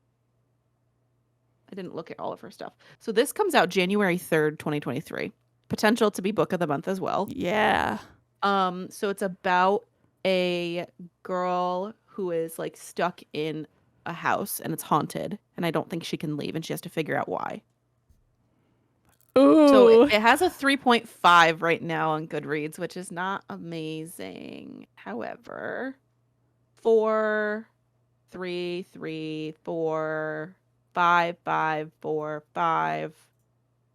I didn't look at all of her stuff. So this comes out January 3rd, 2023. Potential to be book of the month as well. Yeah. So it's about a girl who is like stuck in a house and it's haunted, and I don't think she can leave, and she has to figure out why. Ooh. So it has a 3.5 right now on Goodreads, which is not amazing. However, 4, 3, 3, 4, 5, 5, 4, 5.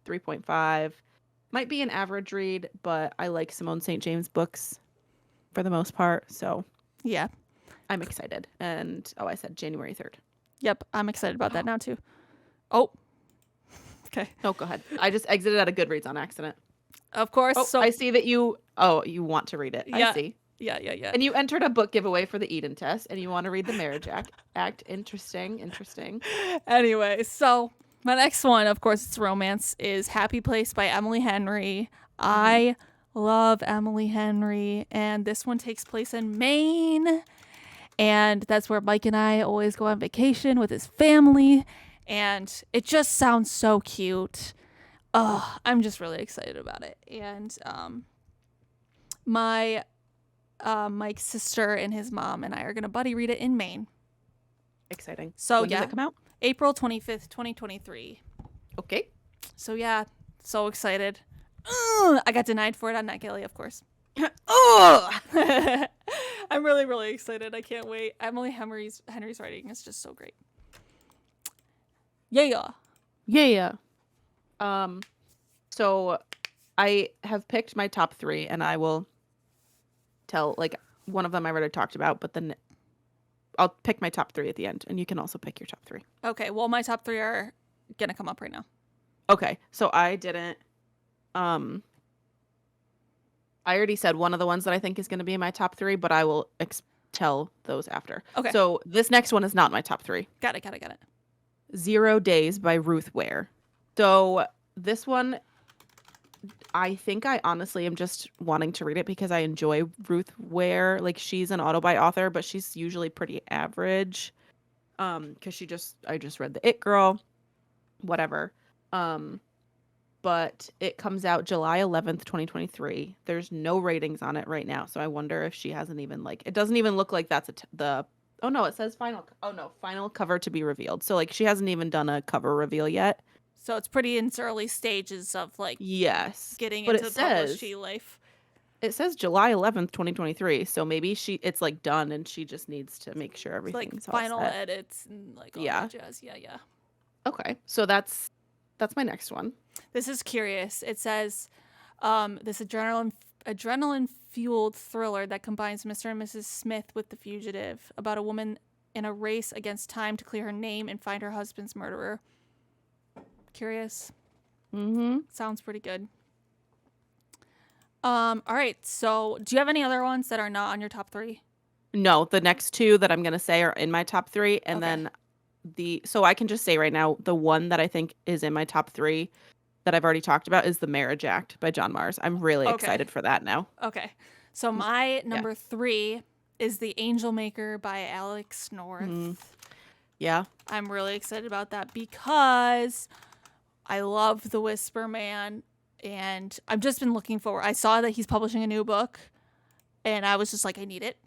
3.5. Might be an average read, but I like Simone St. James books for the most part. So yeah, I'm excited. And I said January 3rd. Yep, I'm excited about that now too. Oh, okay. Oh, go ahead. I just exited out of Goodreads on accident. Of course. Oh, So I see that you want to read it. yeah, I see. Yeah. And you entered a book giveaway for the Eden test, and you want to read the Marriage Act. Interesting. Anyway, so my next one, of course, it's romance, is Happy Place by Emily Henry. I love Emily Henry, and this one takes place in Maine, and that's where Mike and I always go on vacation with his family, and it just sounds so cute. Oh, I'm just really excited about it. And Mike's sister and his mom and I are gonna buddy read it in Maine. Exciting. So when does it come out? April 25th, 2023. Okay. So yeah, so excited. I got denied for it on NetGalley, of course. Oh, I'm really, really excited. I can't wait. Emily Henry's writing is just so great. Yeah. So I have picked my top 3, and I will tell, like, one of them I already talked about, but then I'll pick my top 3 at the end, and you can also pick your top 3. Okay, well, my top 3 are gonna come up right now. Okay, so I didn't, I already said one of the ones that I think is going to be in my top 3, but I will tell those after. Okay. So this next one is not my top 3. Got it. 0 Days by Ruth Ware. So this one, I think I honestly am just wanting to read it because I enjoy Ruth Ware. Like, she's an auto-buy author, but she's usually pretty average. Because I just read The It Girl, whatever. But it comes out July 11th, 2023. There's no ratings on it right now, so I wonder if she hasn't even, like, it doesn't even look like that's oh no, it says final cover to be revealed. So, like, she hasn't even done a cover reveal yet. So it's pretty in its early stages of, like, yes, getting into the publishing life. It says July 11th, 2023. So maybe it's like done and she just needs to make sure everything's like final all set. edits and like all that jazz. Yeah. Okay. So that's my next one. This is curious. It says this adrenaline fueled thriller that combines Mr. and Mrs. Smith with The Fugitive, about a woman in a race against time to clear her name and find her husband's murderer. Curious. Sounds pretty good. All right. So do you have any other ones that are not on your top 3? No, the next 2 that I'm going to say are in my top 3. And then so I can just say right now, the one that I think is in my top 3 that I've already talked about is The Marriage Act by John Mars. I'm really excited for that now. Okay. So my number 3 is The Angel Maker by Alex North. Yeah. I'm really excited about that because I love The Whisper Man, and I've just been looking forward. I saw that he's publishing a new book, and I was just like, I need it.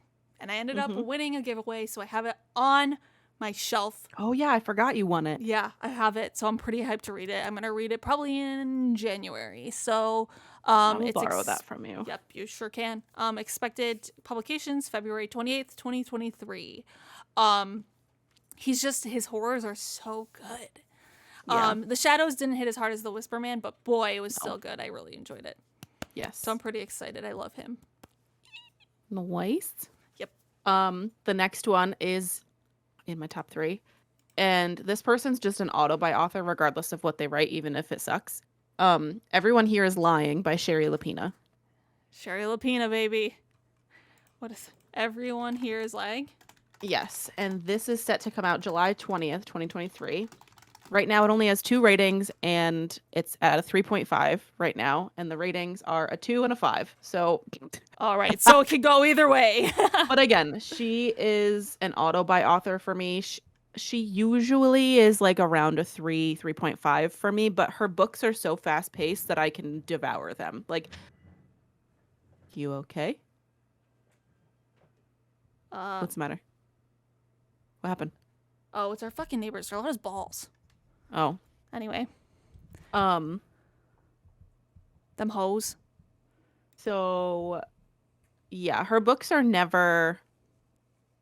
And I ended up winning a giveaway, so I have it on my shelf. Oh, yeah, I forgot you won it. Yeah, I have it, so I'm pretty hyped to read it. I'm going to read it probably in January. So I'll borrow that from you. Yep, you sure can. Expected publications February 28th, 2023. His horrors are so good. Yeah. The Shadows didn't hit as hard as The Whisper Man, but boy, it was still good. I really enjoyed it. Yes. So I'm pretty excited. I love him. Nice. Yep. The next one is in my top 3. And this person's just an auto-buy author, regardless of what they write, even if it sucks. Everyone Here is Lying by Sherry Lapina. Sherry Lapina, baby. What is Everyone Here is Lying? Yes. And this is set to come out July 20th, 2023. Right now, it only has 2 ratings, and it's at a 3.5 right now. And the ratings are a 2 and a 5. So, all right. So it could go either way. But again, she is an auto-buy author for me. She usually is like around a 3.5 for me, but her books are so fast-paced that I can devour them. Like, you okay? What's the matter? What happened? Oh, it's our fucking neighbors. They're all his balls. Oh. Anyway. Them hoes. So, yeah, her books are never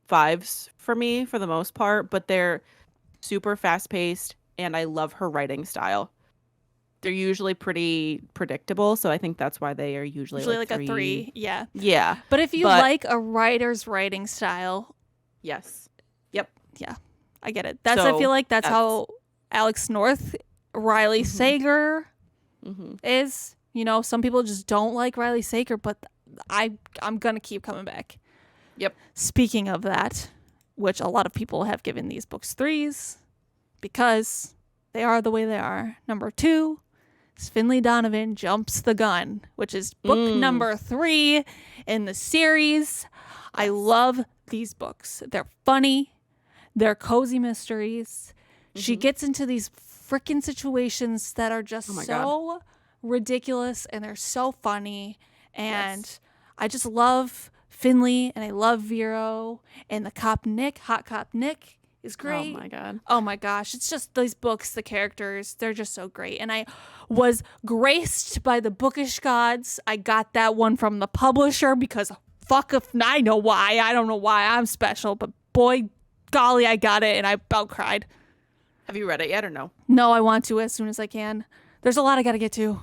5s for me for the most part, but they're super fast-paced, and I love her writing style. they're usually pretty predictable, so I think that's why they are usually like a 3. Yeah. Yeah. But if you like a writer's writing style, yes. Yep. Yeah. I get it. I feel like that's how Alex North, Riley Sager is. You know, some people just don't like Riley Sager, but I'm going to keep coming back. Yep. Speaking of that, which a lot of people have given these books 3s because they are the way they are. Number 2 is Finley Donovan Jumps the Gun, which is book number 3 in the series. I love these books. They're funny. They're cozy mysteries. She gets into these freaking situations that are just so ridiculous, and they're so funny. And I just love Finley, and I love Vero, and the cop Nick, hot cop Nick is great. Oh my god. Oh my gosh. It's just these books, the characters, they're just so great. And I was graced by the bookish gods. I got that one from the publisher because fuck if I know why. I don't know why I'm special, but boy, golly, I got it, and I about cried. Have you read it yet or no? No, I want to as soon as I can. There's a lot I got to get to.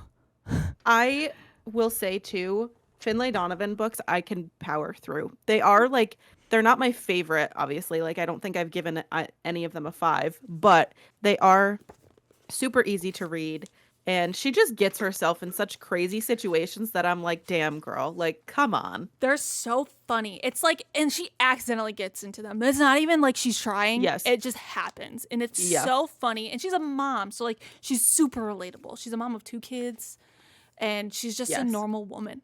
I will say too, Finlay Donovan books I can power through. They are like, they're not my favorite, obviously. Like, I don't think I've given any of them a 5, but they are super easy to read. And she just gets herself in such crazy situations that I'm like, damn, girl, like, come on. They're so funny. It's like, and she accidentally gets into them. It's not even like she's trying. Yes. It just happens. And it's so funny. And she's a mom. So, like, she's super relatable. She's a mom of 2 kids. And she's just a normal woman.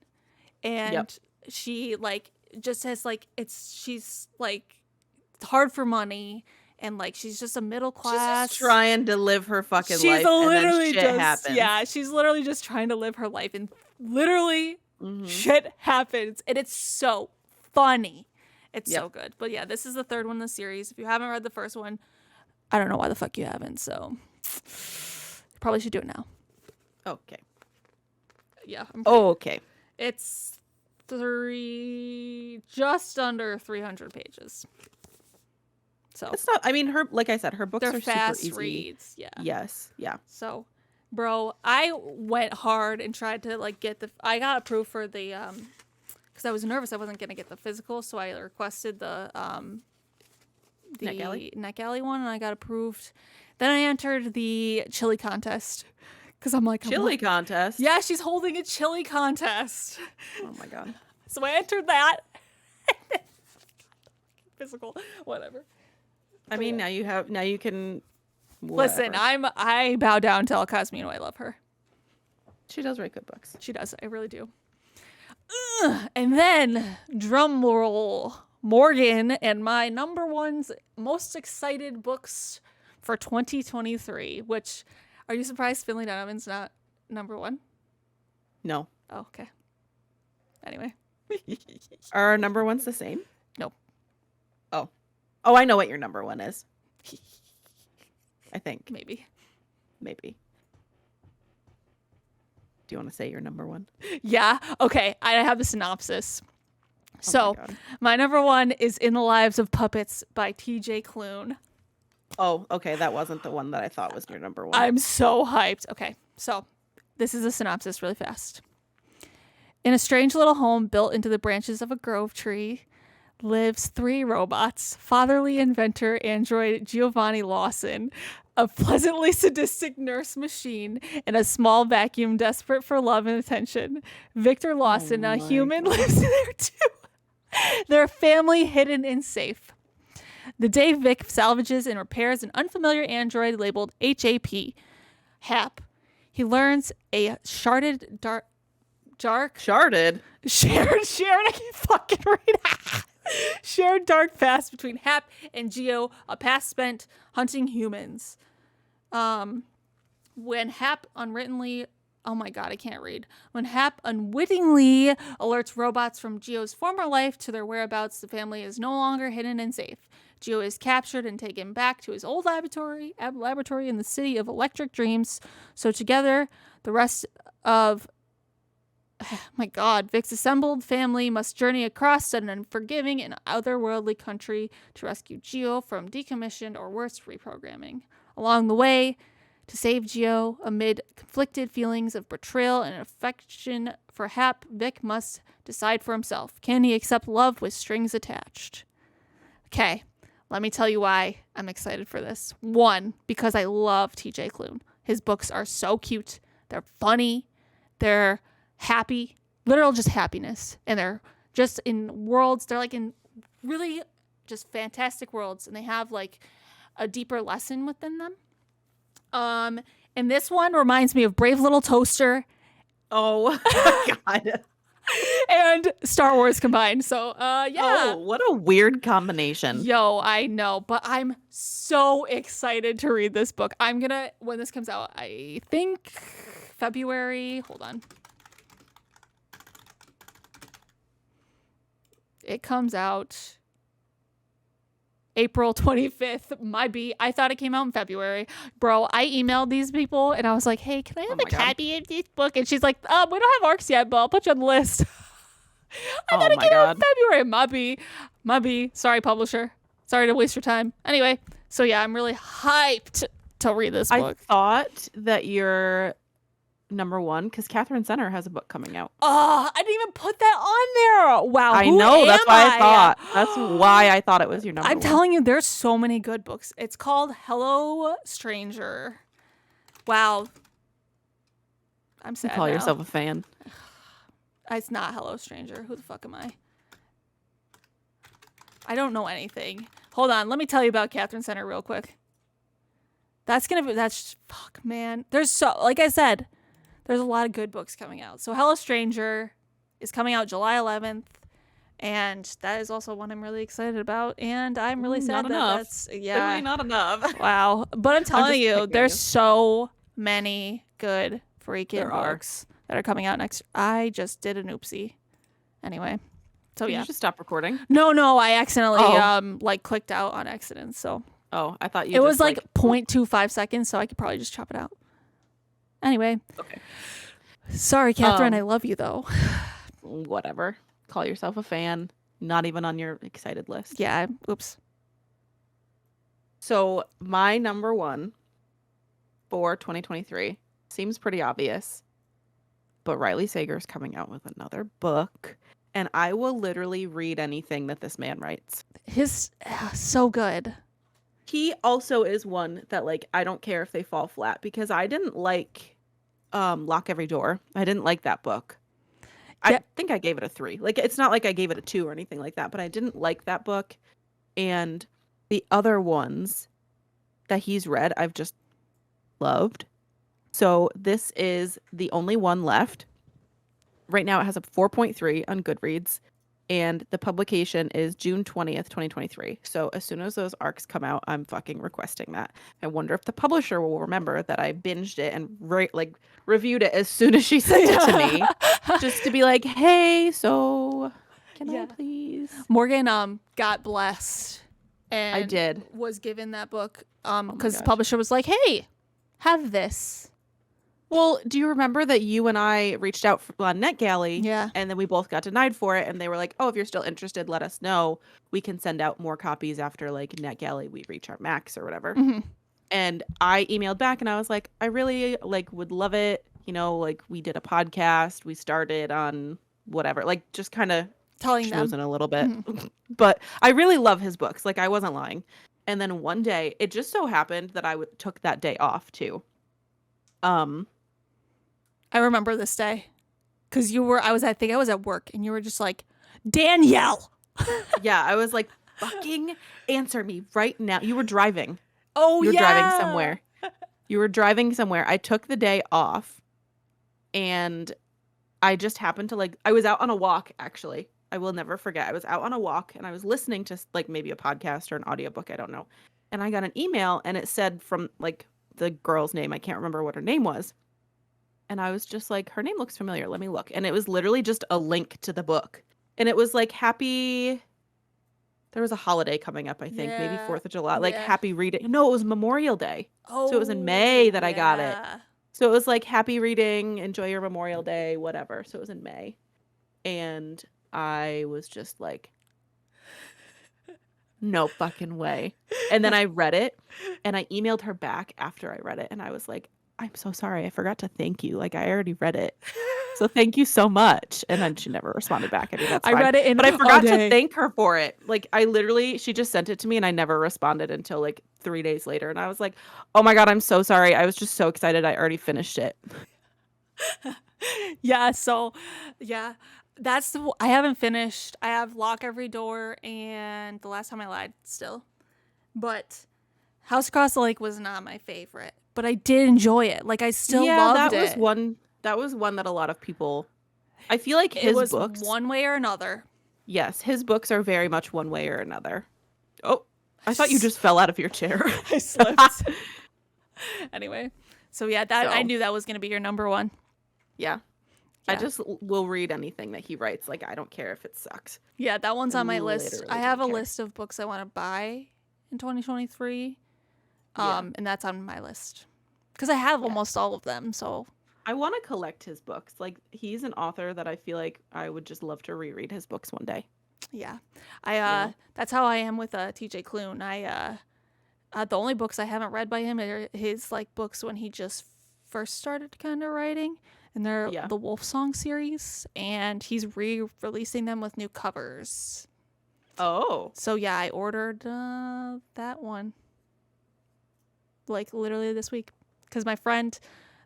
And she, like, just has, like, she's, like, hard for money. And, like, she's just a middle class. She's just trying to live her fucking life. She's literally and then shit happens. Yeah, she's literally just trying to live her life. And literally, shit happens. And it's so funny. It's so good. But, yeah, this is the 3rd one in the series. If you haven't read the first one, I don't know why the fuck you haven't. So, you probably should do it now. Okay. Yeah. Okay. It's just under 300 pages. So it's not. I mean, like I said, her books are fast super easy. reads. Yeah. Yes. Yeah. So, bro, I went hard and tried to like get I got approved for the because I was nervous I wasn't gonna get the physical, so I requested the Neck Alley one, and I got approved. Then I entered the chili contest because I'm like contest. Yeah, she's holding a chili contest. Oh my god. So I entered that. Physical, whatever. I mean, now you can. Whatever. Listen, I bow down to El Cosmino. I love her. She does write good books. She does. I really do. And then, drum roll, Morgan and my number one's most excited books for 2023. Which, are you surprised Finley Donovan's not number 1? No. Oh, okay. Anyway. Are our number ones the same? No. Oh, I know what your number 1 is. I think. Maybe. Do you want to say your number 1? Yeah. Okay. I have the synopsis. So, my my number 1 is In the Lives of Puppets by T.J. Klune. Oh, okay. That wasn't the one that I thought was your number 1. I'm so hyped. Okay. So, this is a synopsis really fast. In a strange little home built into the branches of a grove tree lives 3 robots: fatherly inventor android Giovanni Lawson, a pleasantly sadistic nurse machine, and a small vacuum desperate for love and attention. Victor Lawson, a human, lives there too. Their family hidden and safe. The day Vic salvages and repairs an unfamiliar android labeled HAP, he learns a sharded Sharded? Shared, I can't fucking read. Shared dark past between Hap and Geo, a past spent hunting humans. When Hap unwittingly alerts robots from Geo's former life to their whereabouts, the family is no longer hidden and safe. Geo is captured and taken back to his old laboratory in the city of Electric Dreams. So together, the rest of Vic's assembled family must journey across an unforgiving and otherworldly country to rescue Geo from decommissioned or worse, reprogramming. Along the way, To save Gio amid conflicted feelings of betrayal and affection for Hap, Vic must decide for himself. Can he accept love with strings attached? Okay, let me tell you why I'm excited for this. One, because I love TJ Klune. His books are so cute. They're funny. They're happy. Literal just happiness. And they're just in worlds. They're like in really just fantastic worlds. And they have like a deeper lesson within them. And this one reminds me of Brave Little Toaster. Oh my God. And Star Wars combined. So, yeah. Oh, what a weird combination. Yo, I know, but I'm so excited to read this book. I'm gonna, when this comes out, I think February. Hold on. It comes out April 25th. I thought it came out in February. Bro, I emailed these people and I was like, hey, can I have a copy of this book? And she's like, we don't have ARCs yet, but I'll put you on the list. I thought it came out in February. Might be. Sorry, publisher. Sorry to waste your time. Anyway, so yeah, I'm really hyped to read this book. I thought that you're number one because Catherine Center has a book coming out. Oh, I didn't even put that on there. Wow. I know. That's why I thought. That's why I thought it was your number one. I'm telling you, there's so many good books. It's called Hello Stranger. Wow. I'm sad. You call now. yourself a fan. It's not Hello Stranger. Who the fuck am I? I don't know anything. Hold on. Let me tell you about Catherine Center real quick. Fuck, man. Like I said, there's a lot of good books coming out. So Hello Stranger is coming out July 11th. And that is also one I'm really excited about. And I'm really sad that's, Definitely not enough. Wow. But I'm telling you, there's so many good freaking books that are coming out next. I just did an oopsie. Anyway. So Did you just stop recording? No, I accidentally clicked out on accident. So I thought it was like 0.25 seconds, so I could probably just chop it out. Anyway. Okay. Sorry, Catherine, I love you though. Whatever. Call yourself a fan. Not even on your excited list. Yeah. Oops. So my number one for 2023 seems pretty obvious. But Riley Sager's coming out with another book, and I will literally read anything that this man writes. So good. He also is one that, like, I don't care if they fall flat, because I didn't like Lock Every Door. I didn't like that book. Yeah. I think I gave it a 3. Like, it's not like I gave it a 2 or anything like that, but I didn't like that book. And the other ones that he's read, I've just loved. So this is the only one left. Right now it has a 4.3 on Goodreads, and the publication is June 20th, 2023. So as soon as those arcs come out, I'm fucking requesting that. I wonder if the publisher will remember that I binged it and reviewed it as soon as she sent it to me, just to be like, hey, so can I please? Morgan got blessed, and I did. Was given that book because the publisher was like, hey, have this. Well, do you remember that you and I reached out on NetGalley? Yeah. And then we both got denied for it. And they were like, oh, if you're still interested, let us know. We can send out more copies after, like, NetGalley, we reach our max or whatever. Mm-hmm. And I emailed back and I was like, I really, like, would love it. You know, like, we did a podcast. We started on whatever. Like, just kind of schmoozing a little bit. Mm-hmm. But I really love his books. Like, I wasn't lying. And then one day, it just so happened that I took that day off, too. I remember this day because I think I was at work and you were just like, Danielle. Yeah, I was like, fucking answer me right now. You were driving. Oh, you were driving somewhere. You were driving somewhere. I took the day off and I just happened to I was out on a walk, actually. I will never forget. I was out on a walk and I was listening to like maybe a podcast or an audiobook. I don't know. And I got an email and it said from like the girl's name. I can't remember what her name was. And I was just like, her name looks familiar. Let me look. And it was literally just a link to the book. And it was like there was a holiday coming up, I think, maybe 4th of July, like happy reading. No, it was Memorial Day. So it was in May that I got it. So it was like happy reading, enjoy your Memorial Day, whatever. So it was in May. And I was just like, No fucking way. And then I read it and I emailed her back after I read it. And I was like, I'm so sorry. I forgot to thank you. Like, I already read it. So thank you so much. And then she never responded back. I mean, that's fine. I read it but I forgot a to day. thank her for it. Like, she just sent it to me and I never responded until like 3 days later. And I was like, oh my God, I'm so sorry. I was just so excited. I already finished it. Yeah. So, yeah. I haven't finished. I have Lock Every Door and The Last Time I Lied still. But House Across the Lake was not my favorite. But I did enjoy it. Like, I still loved it. That was one that a lot of people, I feel like his books, one way or another. Yes, his books are very much one way or another. Oh, I thought you just fell out of your chair. I slipped. Anyway, so yeah, I knew that was going to be your number one. Yeah. I just will read anything that he writes. Like, I don't care if it sucks. Yeah, that one's on my list. I have a list of books I want to buy in 2023. And that's on my list. Because I have almost all of them, so. I want to collect his books. Like, he's an author that I feel like I would just love to reread his books one day. Yeah. That's how I am with TJ Klune. The only books I haven't read by him are his like books when he just first started kind of writing. And they're the Wolf Song series, and he's re-releasing them with new covers. Oh. So yeah, I ordered that one. Like literally this week. Because my friend,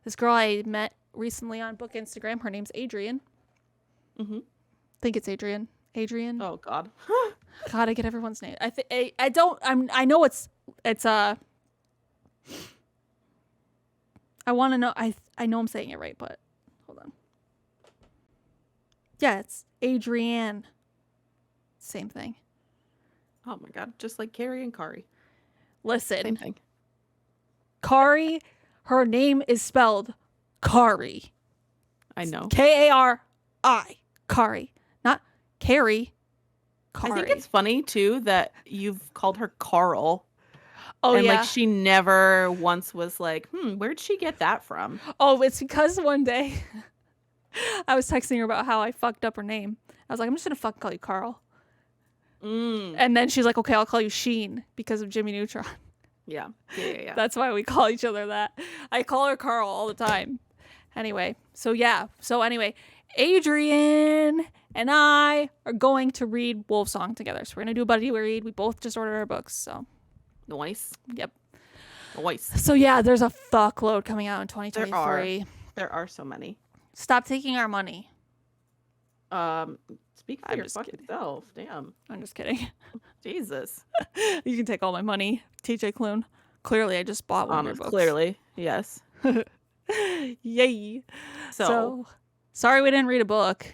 this girl I met recently on Bookstagram, her name's Adrian. Mm-hmm. I think it's Adrian. Oh God. God, I get everyone's name. I know it's I want to know. I know I'm saying it right, but hold on. Yeah, it's Adrienne. Same thing. Oh my God, just like Carrie and Kari. Listen, same thing. Kari, her name is spelled Kari. I know. Kari. Kari, not Carrie. Kari. I think it's funny too that you've called her Carl. Oh, and yeah. like she never once was like, where'd she get that from? Oh, it's because one day I was texting her about how I fucked up her name. I was like, I'm just gonna fucking call you Carl. And then she's like, okay, I'll call you Sheen because of Jimmy Neutron. Yeah. That's why we call each other that. I call her Carl all the time. Anyway, so Adrian and I are going to read Wolf Song together. So we're gonna do a buddy read. We both just ordered our books, so nice. Yep. Nice. So yeah, there's a fuckload coming out in 2023. There are so many. Stop taking our money. Speak for your fucking self. Damn. I'm just kidding. Jesus. You can take all my money, TJ Klune. Clearly, I just bought one of your books. Clearly, yes. Yay. So, sorry we didn't read a book.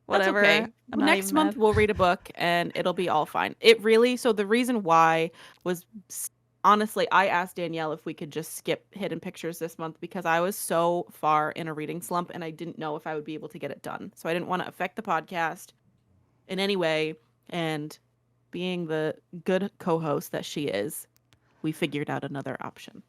Whatever. That's okay. Next month we'll read a book and it'll be all fine. So the reason why was, honestly, I asked Danielle if we could just skip hidden pictures this month because I was so far in a reading slump and I didn't know if I would be able to get it done. So I didn't want to affect the podcast in any way. And being the good co-host that she is, we figured out another option.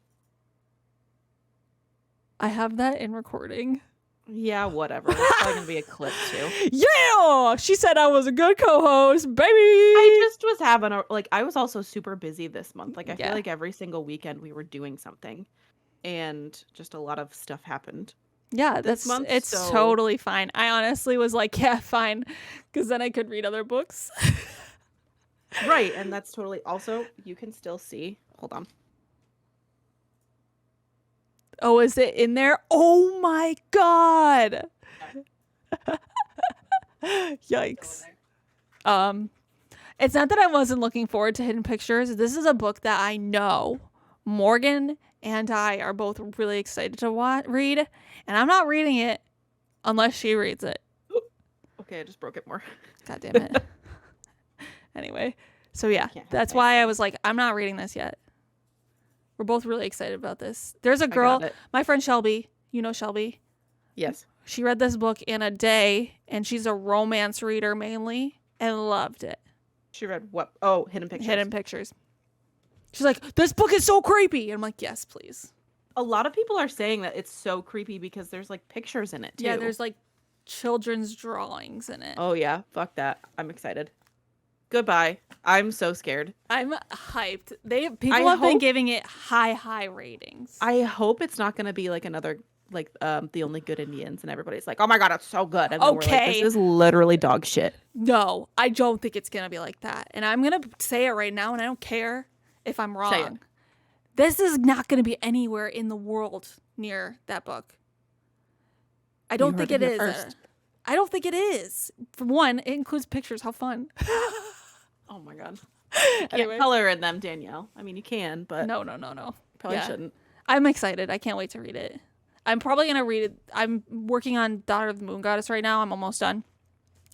I have that in recording. Yeah, whatever. It's probably going to be a clip too. Yeah! She said I was a good co-host, baby! I just was having I was also super busy this month. Like, I feel like every single weekend we were doing something. And just a lot of stuff happened. Yeah, it's totally fine. I honestly was like, yeah, fine. Because then I could read other books. Right, and that's totally... Also, you can still see... Hold on. Oh, is it in there? Oh my God. Yikes. It's not that I wasn't looking forward to Hidden Pictures. This is a book that I know Morgan and I are both really excited to read, and I'm not reading it unless she reads it. Okay, I just broke it more. God damn it. Anyway, so yeah, that's why I was like, I'm not reading this yet. We're both really excited about this. There's a girl, my friend Shelby. You know Shelby? Yes. She read this book in a day, and she's a romance reader mainly, and loved it. She read what? Oh, Hidden Pictures. Hidden Pictures. She's like, this book is so creepy. And I'm like, yes, please. A lot of people are saying that it's so creepy because there's like pictures in it too. Yeah, there's like children's drawings in it. Oh yeah, fuck that. I'm excited. Goodbye. I'm so scared. I'm hyped. People have been giving it high ratings. I hope it's not going to be like another like The Only Good Indians and everybody's like, oh my god, it's so good. And then we're like, this is literally dog shit. No, I don't think it's going to be like that. And I'm going to say it right now, and I don't care if I'm wrong. Say it. This is not going to be anywhere in the world near that book. I don't think it is. I don't think it is. For one, it includes pictures. How fun. Oh my god. Anyway. Can't color in them, Danielle. I mean, you can, but No. Probably shouldn't. I'm excited. I can't wait to read it. I'm probably going to read it. I'm working on Daughter of the Moon Goddess right now. I'm almost done.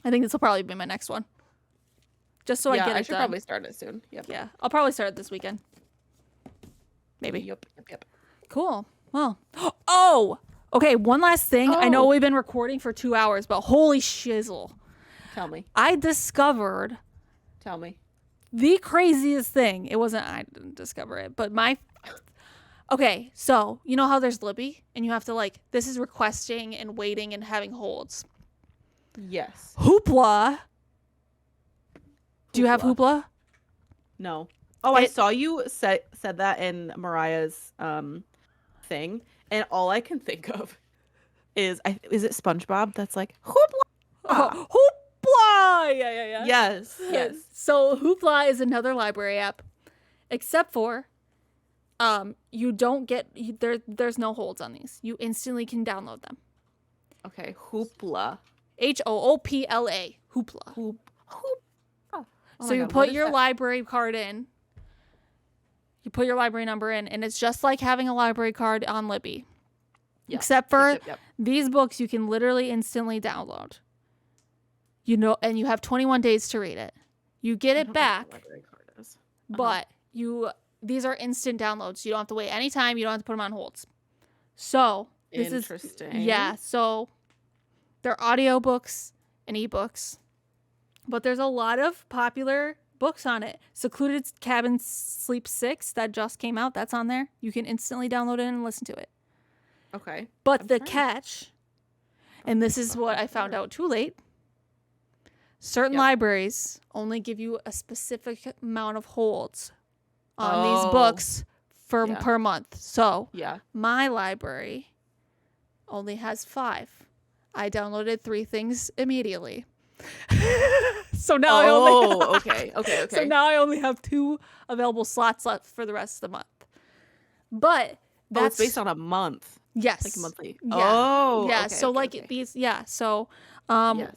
I think this will probably be my next one. Just so I get it done. I should probably start it soon. Yep. Yeah. I'll probably start it this weekend. Maybe. Yep. Cool. Well. Oh! Okay, one last thing. I know we've been recording for 2 hours, but holy shizzle. Tell me. I discovered... Tell me. The craziest thing. I didn't discover it, but okay, so you know how there's Libby and you have to this is requesting and waiting and having holds. Yes. Hoopla. Do you have Hoopla? No. Oh, I saw you said that in Mariah's thing, and all I can think of is it SpongeBob that's like Hoopla. Hoopla. Yeah. Yes. So Hoopla is another library app, except for you don't get there's no holds on these. You instantly can download them. Okay, Hoopla. Hoopla. Hoopla. So you put your library card in. You put your library number in, and it's just like having a library card on Libby. Yeah. Except for these books you can literally instantly download. And you have 21 days to read it. You get it back, but these are instant downloads. You don't have to wait any time. You don't have to put them on holds. So this is interesting. Yeah. So they're audiobooks and ebooks, but there's a lot of popular books on it. Secluded Cabin Sleep 6 that just came out. That's on there. You can instantly download it and listen to it. Okay. But the catch, and this is what I found out too late. Certain libraries only give you a specific amount of holds on these books per month. So my library only has 5. I downloaded 3 things immediately. So now I only okay. So now I only have 2 available slots left for the rest of the month. But that's based on a month. Yes. Like monthly. Yeah. Oh. Yeah. So these. Yeah. So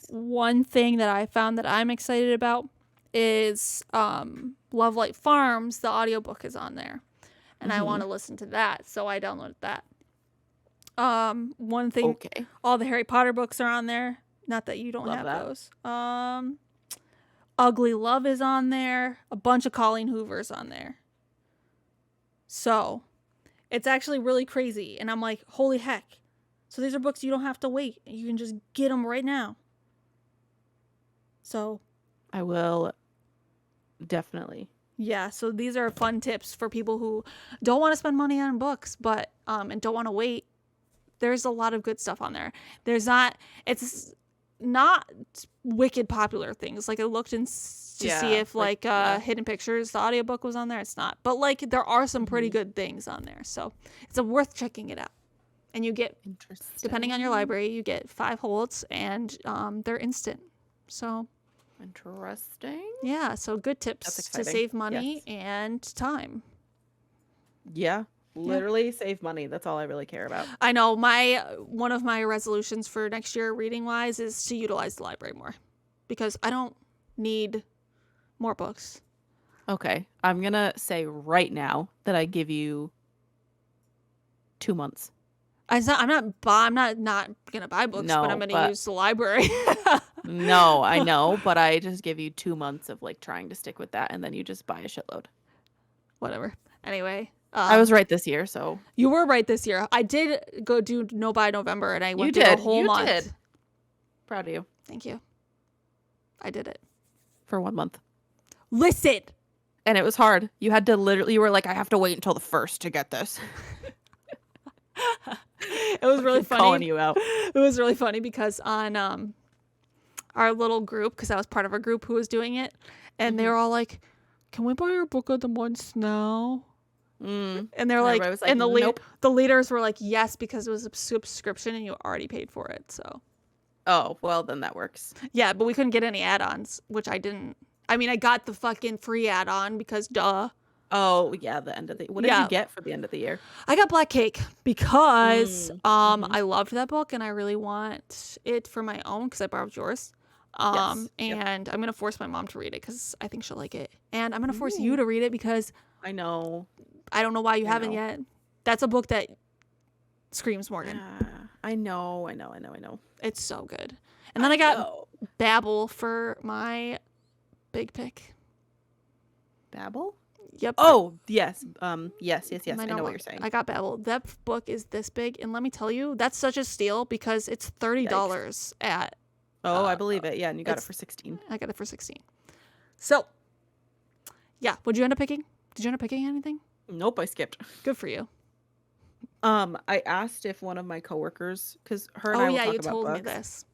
one thing that I found that I'm excited about is Love Light Farms. The audiobook is on there, and I want to listen to that, so I downloaded that. One thing. Okay. All the Harry Potter books are on there. Not that you don't have those. Ugly Love is on there. A bunch of Colleen Hoover's on there. So it's actually really crazy. And I'm like, holy heck. So these are books you don't have to wait. You can just get them right now. So I will definitely. Yeah, so these are fun tips for people who don't want to spend money on books, but and don't want to wait. There's a lot of good stuff on there. It's not wicked popular things. Like I looked to see if Hidden Pictures, the audiobook was on there. It's not. But there are some pretty good things on there. So it's worth checking it out. And you get, depending on your library, you get 5 holds and they're instant. So interesting. Yeah, so good tips to save money and time. Yeah. Literally save money. That's all I really care about. I know one of my resolutions for next year reading wise is to utilize the library more because I don't need more books. Okay. I'm going to say right now that I give you 2 months. I'm not going to buy books, but I'm going to use the library. No, I know, but I just give you 2 months of trying to stick with that and then you just buy a shitload. Whatever. Anyway. I was right this year, so. You were right this year. I did go do No Buy November, and I went through the whole month. You did. Proud of you. Thank you. I did it. For 1 month. Listen! And it was hard. You had to you were like, I have to wait until the 1st to get this. It was really funny. Calling you out. It was really funny because on our little group, because I was part of a group who was doing it, and they were all like, "Can we buy your book of the month now?" And they're like, was and nope. the leaders were like, "Yes," because it was a subscription and you already paid for it. So, oh well, then that works. yeah, but we couldn't get any add-ons, which I didn't. I mean, I got the fucking free add-on because duh. Oh yeah, the end of the. What did you get for the end of the year? I got Black Cake because I loved that book and I really want it for my own because I borrowed yours. And I'm gonna force my mom to read it because I think she'll like it, and I'm gonna force you to read it because I know. I don't know why you haven't yet. That's a book that screams Morgan. I know. It's so good. And then I got Babel for my big pick. Babel? Yep. Oh, yes. Yes. I know what you're saying. I got Babel. That book is this big, and let me tell you, that's such a steal because it's $30 at. Oh, I believe it. Yeah, and you got it for $16. I got it for $16. So, yeah. What'd you end up picking? Did you end up picking anything? Nope, I skipped. Good for you. I asked if one of my coworkers, because her and I will talk about books. Oh yeah, you told me this.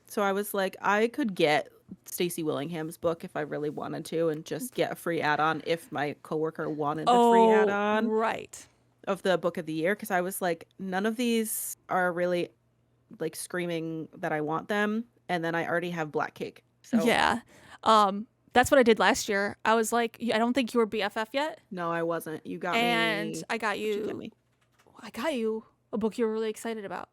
So I was like, I could get Stacey Willingham's book if I really wanted to, and just get a free add-on if my coworker wanted a free add-on. Right. Of the book of the year, because I was like, none of these are really like screaming that I want them, and then I already have Black Cake. So yeah. That's what I did last year. I was like, I don't think you were BFF yet. No, I wasn't. You got me. And I got you. I got you a book you were really excited about.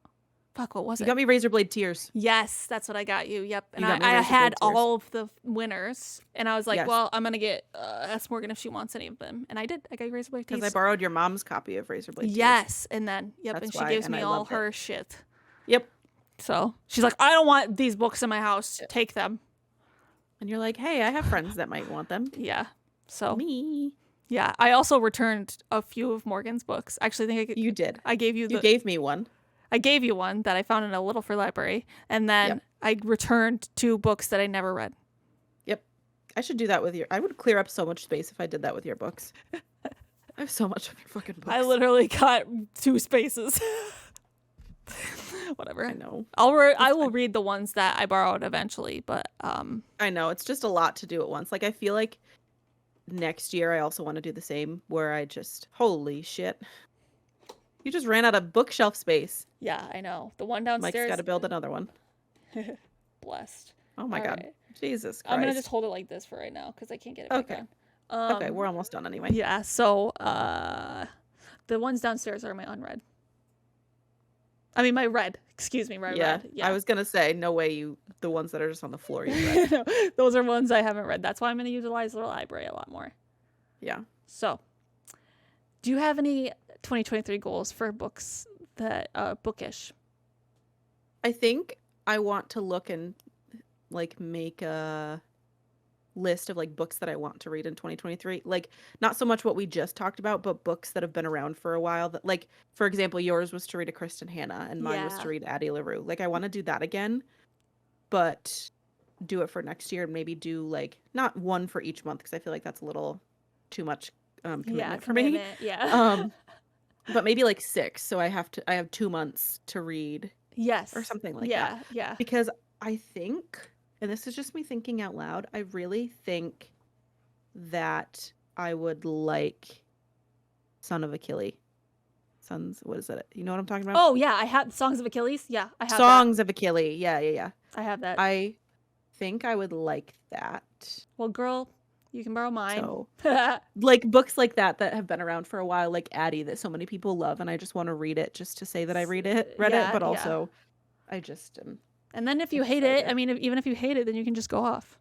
Fuck, what was it? You got me Razorblade Tears. Yes, that's what I got you. Yep. And I had all of the winners. And I was like, well, I'm going to get ask Morgan if she wants any of them. And I did. I got you Razorblade Tears. Because I borrowed your mom's copy of Razorblade Tears. Yes. And then, That's and she why, gives and me I all loved her it. shit. Yep. So she's like, I don't want these books in my house. Take them. And you're like, hey, I have friends that might want them. Yeah. So me. Yeah. I also returned a few of Morgan's books. Actually, I think you did. I gave you You gave me one. I gave you one that I found in a little free library, and then I returned 2 books that I never read. Yep. I should do that with your. I would clear up so much space if I did that with your books. I have so much of your fucking books. I literally got 2 spaces. Whatever. I know. I will read the ones that I borrowed eventually, but I know it's just a lot to do at once. Like I feel like next year I also want to do the same, where I just holy shit. You just ran out of bookshelf space. Yeah, I know. The one downstairs. Mike's got to build another one. Blessed. Oh my God. Right. Jesus Christ. I'm going to just hold it like this for right now because I can't get it back down. Okay, we're almost done anyway. Yeah, so the ones downstairs are my unread. I mean, my read. Excuse me, read. Yeah, I was going to say, no way the ones that are just on the floor you read. Those are ones I haven't read. That's why I'm going to utilize the library a lot more. Yeah. So, do you have any 2023 goals for books that bookish? I think I want to look and like make a list of like books that I want to read in 2023. Like not so much what we just talked about, but books that have been around for a while that, like, for example, yours was to read a Kristen Hanna and mine was to read Addie LaRue. Like I want to do that again, but do it for next year and maybe do like not one for each month because I feel like that's a little too much commitment for me. Yeah. But maybe like 6. So I have 2 months to read. Yes. Or something like that. Yeah. Yeah. Because I think, and this is just me thinking out loud, I really think that I would like Son of Achilles. What is it? You know what I'm talking about? Oh, yeah. I have Songs of Achilles. Yeah, I have Songs of Achilles. Yeah. I have that. I think I would like that. Well, girl, you can borrow mine. So, like books like that have been around for a while, like Addie, that so many people love, and I just want to read it just to say that I read it, but also I just and then if you hate it, I mean, even if you hate it, then you can just go off.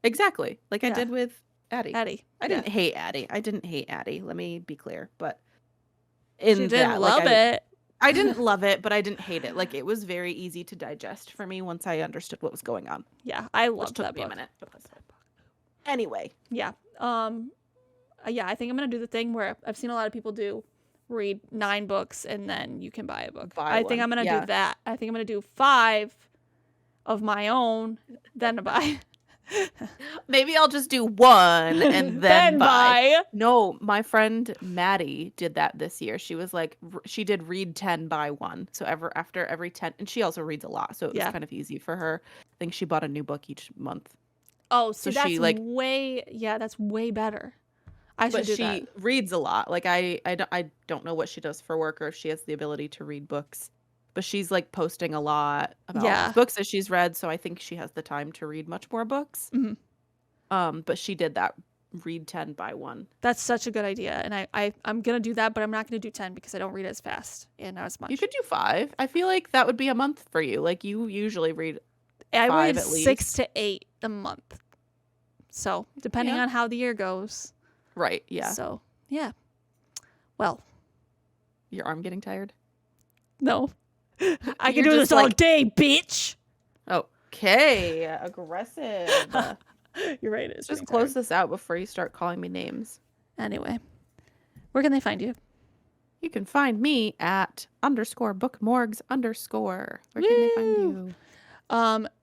Exactly, like I did with Addie. I didn't hate Addie. Let me be clear, but you didn't love it. I didn't love it, but I didn't hate it. Like it was very easy to digest for me once I understood what was going on. Yeah, I loved that book. Took me a minute. Anyway. Yeah. Yeah, I think I'm going to do the thing where I've seen a lot of people read 9 books and then you can buy a book. I think I'm going to do that. I think I'm going to do 5 of my own, then buy. Maybe I'll just do 1 and then buy. No, my friend Maddie did that this year. She was like, she did read 10 buy 1. So after every 10, and she also reads a lot, so it was kind of easy for her. think she bought a new book each month. Oh, so that's she, like, that's way better. I should do that. But she reads a lot. Like I don't know what she does for work or if she has the ability to read books. But she's like posting a lot about books that she's read, so I think she has the time to read much more books. But she did that read 10 by 1. That's such a good idea, and I'm gonna do that, but I'm not gonna do 10 because I don't read as fast and not as much. You could do 5. I feel like that would be a month for you. Like you usually read 5 I read at least. 6 to 8 a month. So depending on how the year goes. Right. Yeah. So yeah. Well. Your arm getting tired? No. I can do this all day, bitch. Okay. Aggressive. You're right. It's just close this out before you start calling me names. Anyway, where can they find you? You can find me at _bookmorgs_. Where can they find you?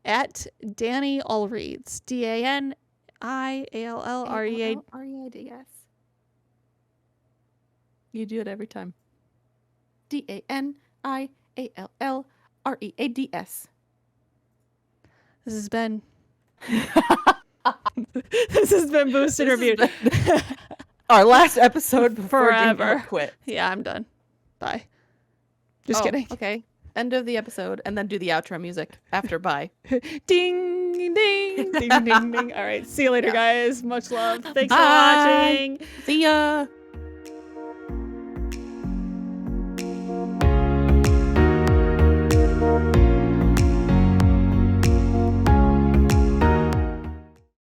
At Danny Allreads. DANIALLREADS. You do it every time. DANIALLREADS. This has been Boosted Reviewed. Our last episode before Danielle quit. Yeah, I'm done. Bye. Just kidding. Okay. End of the episode, and then do the outro music after bye. Ding, ding, ding, ding, ding. All right. See you later, guys. Much love. Thanks for watching. See ya.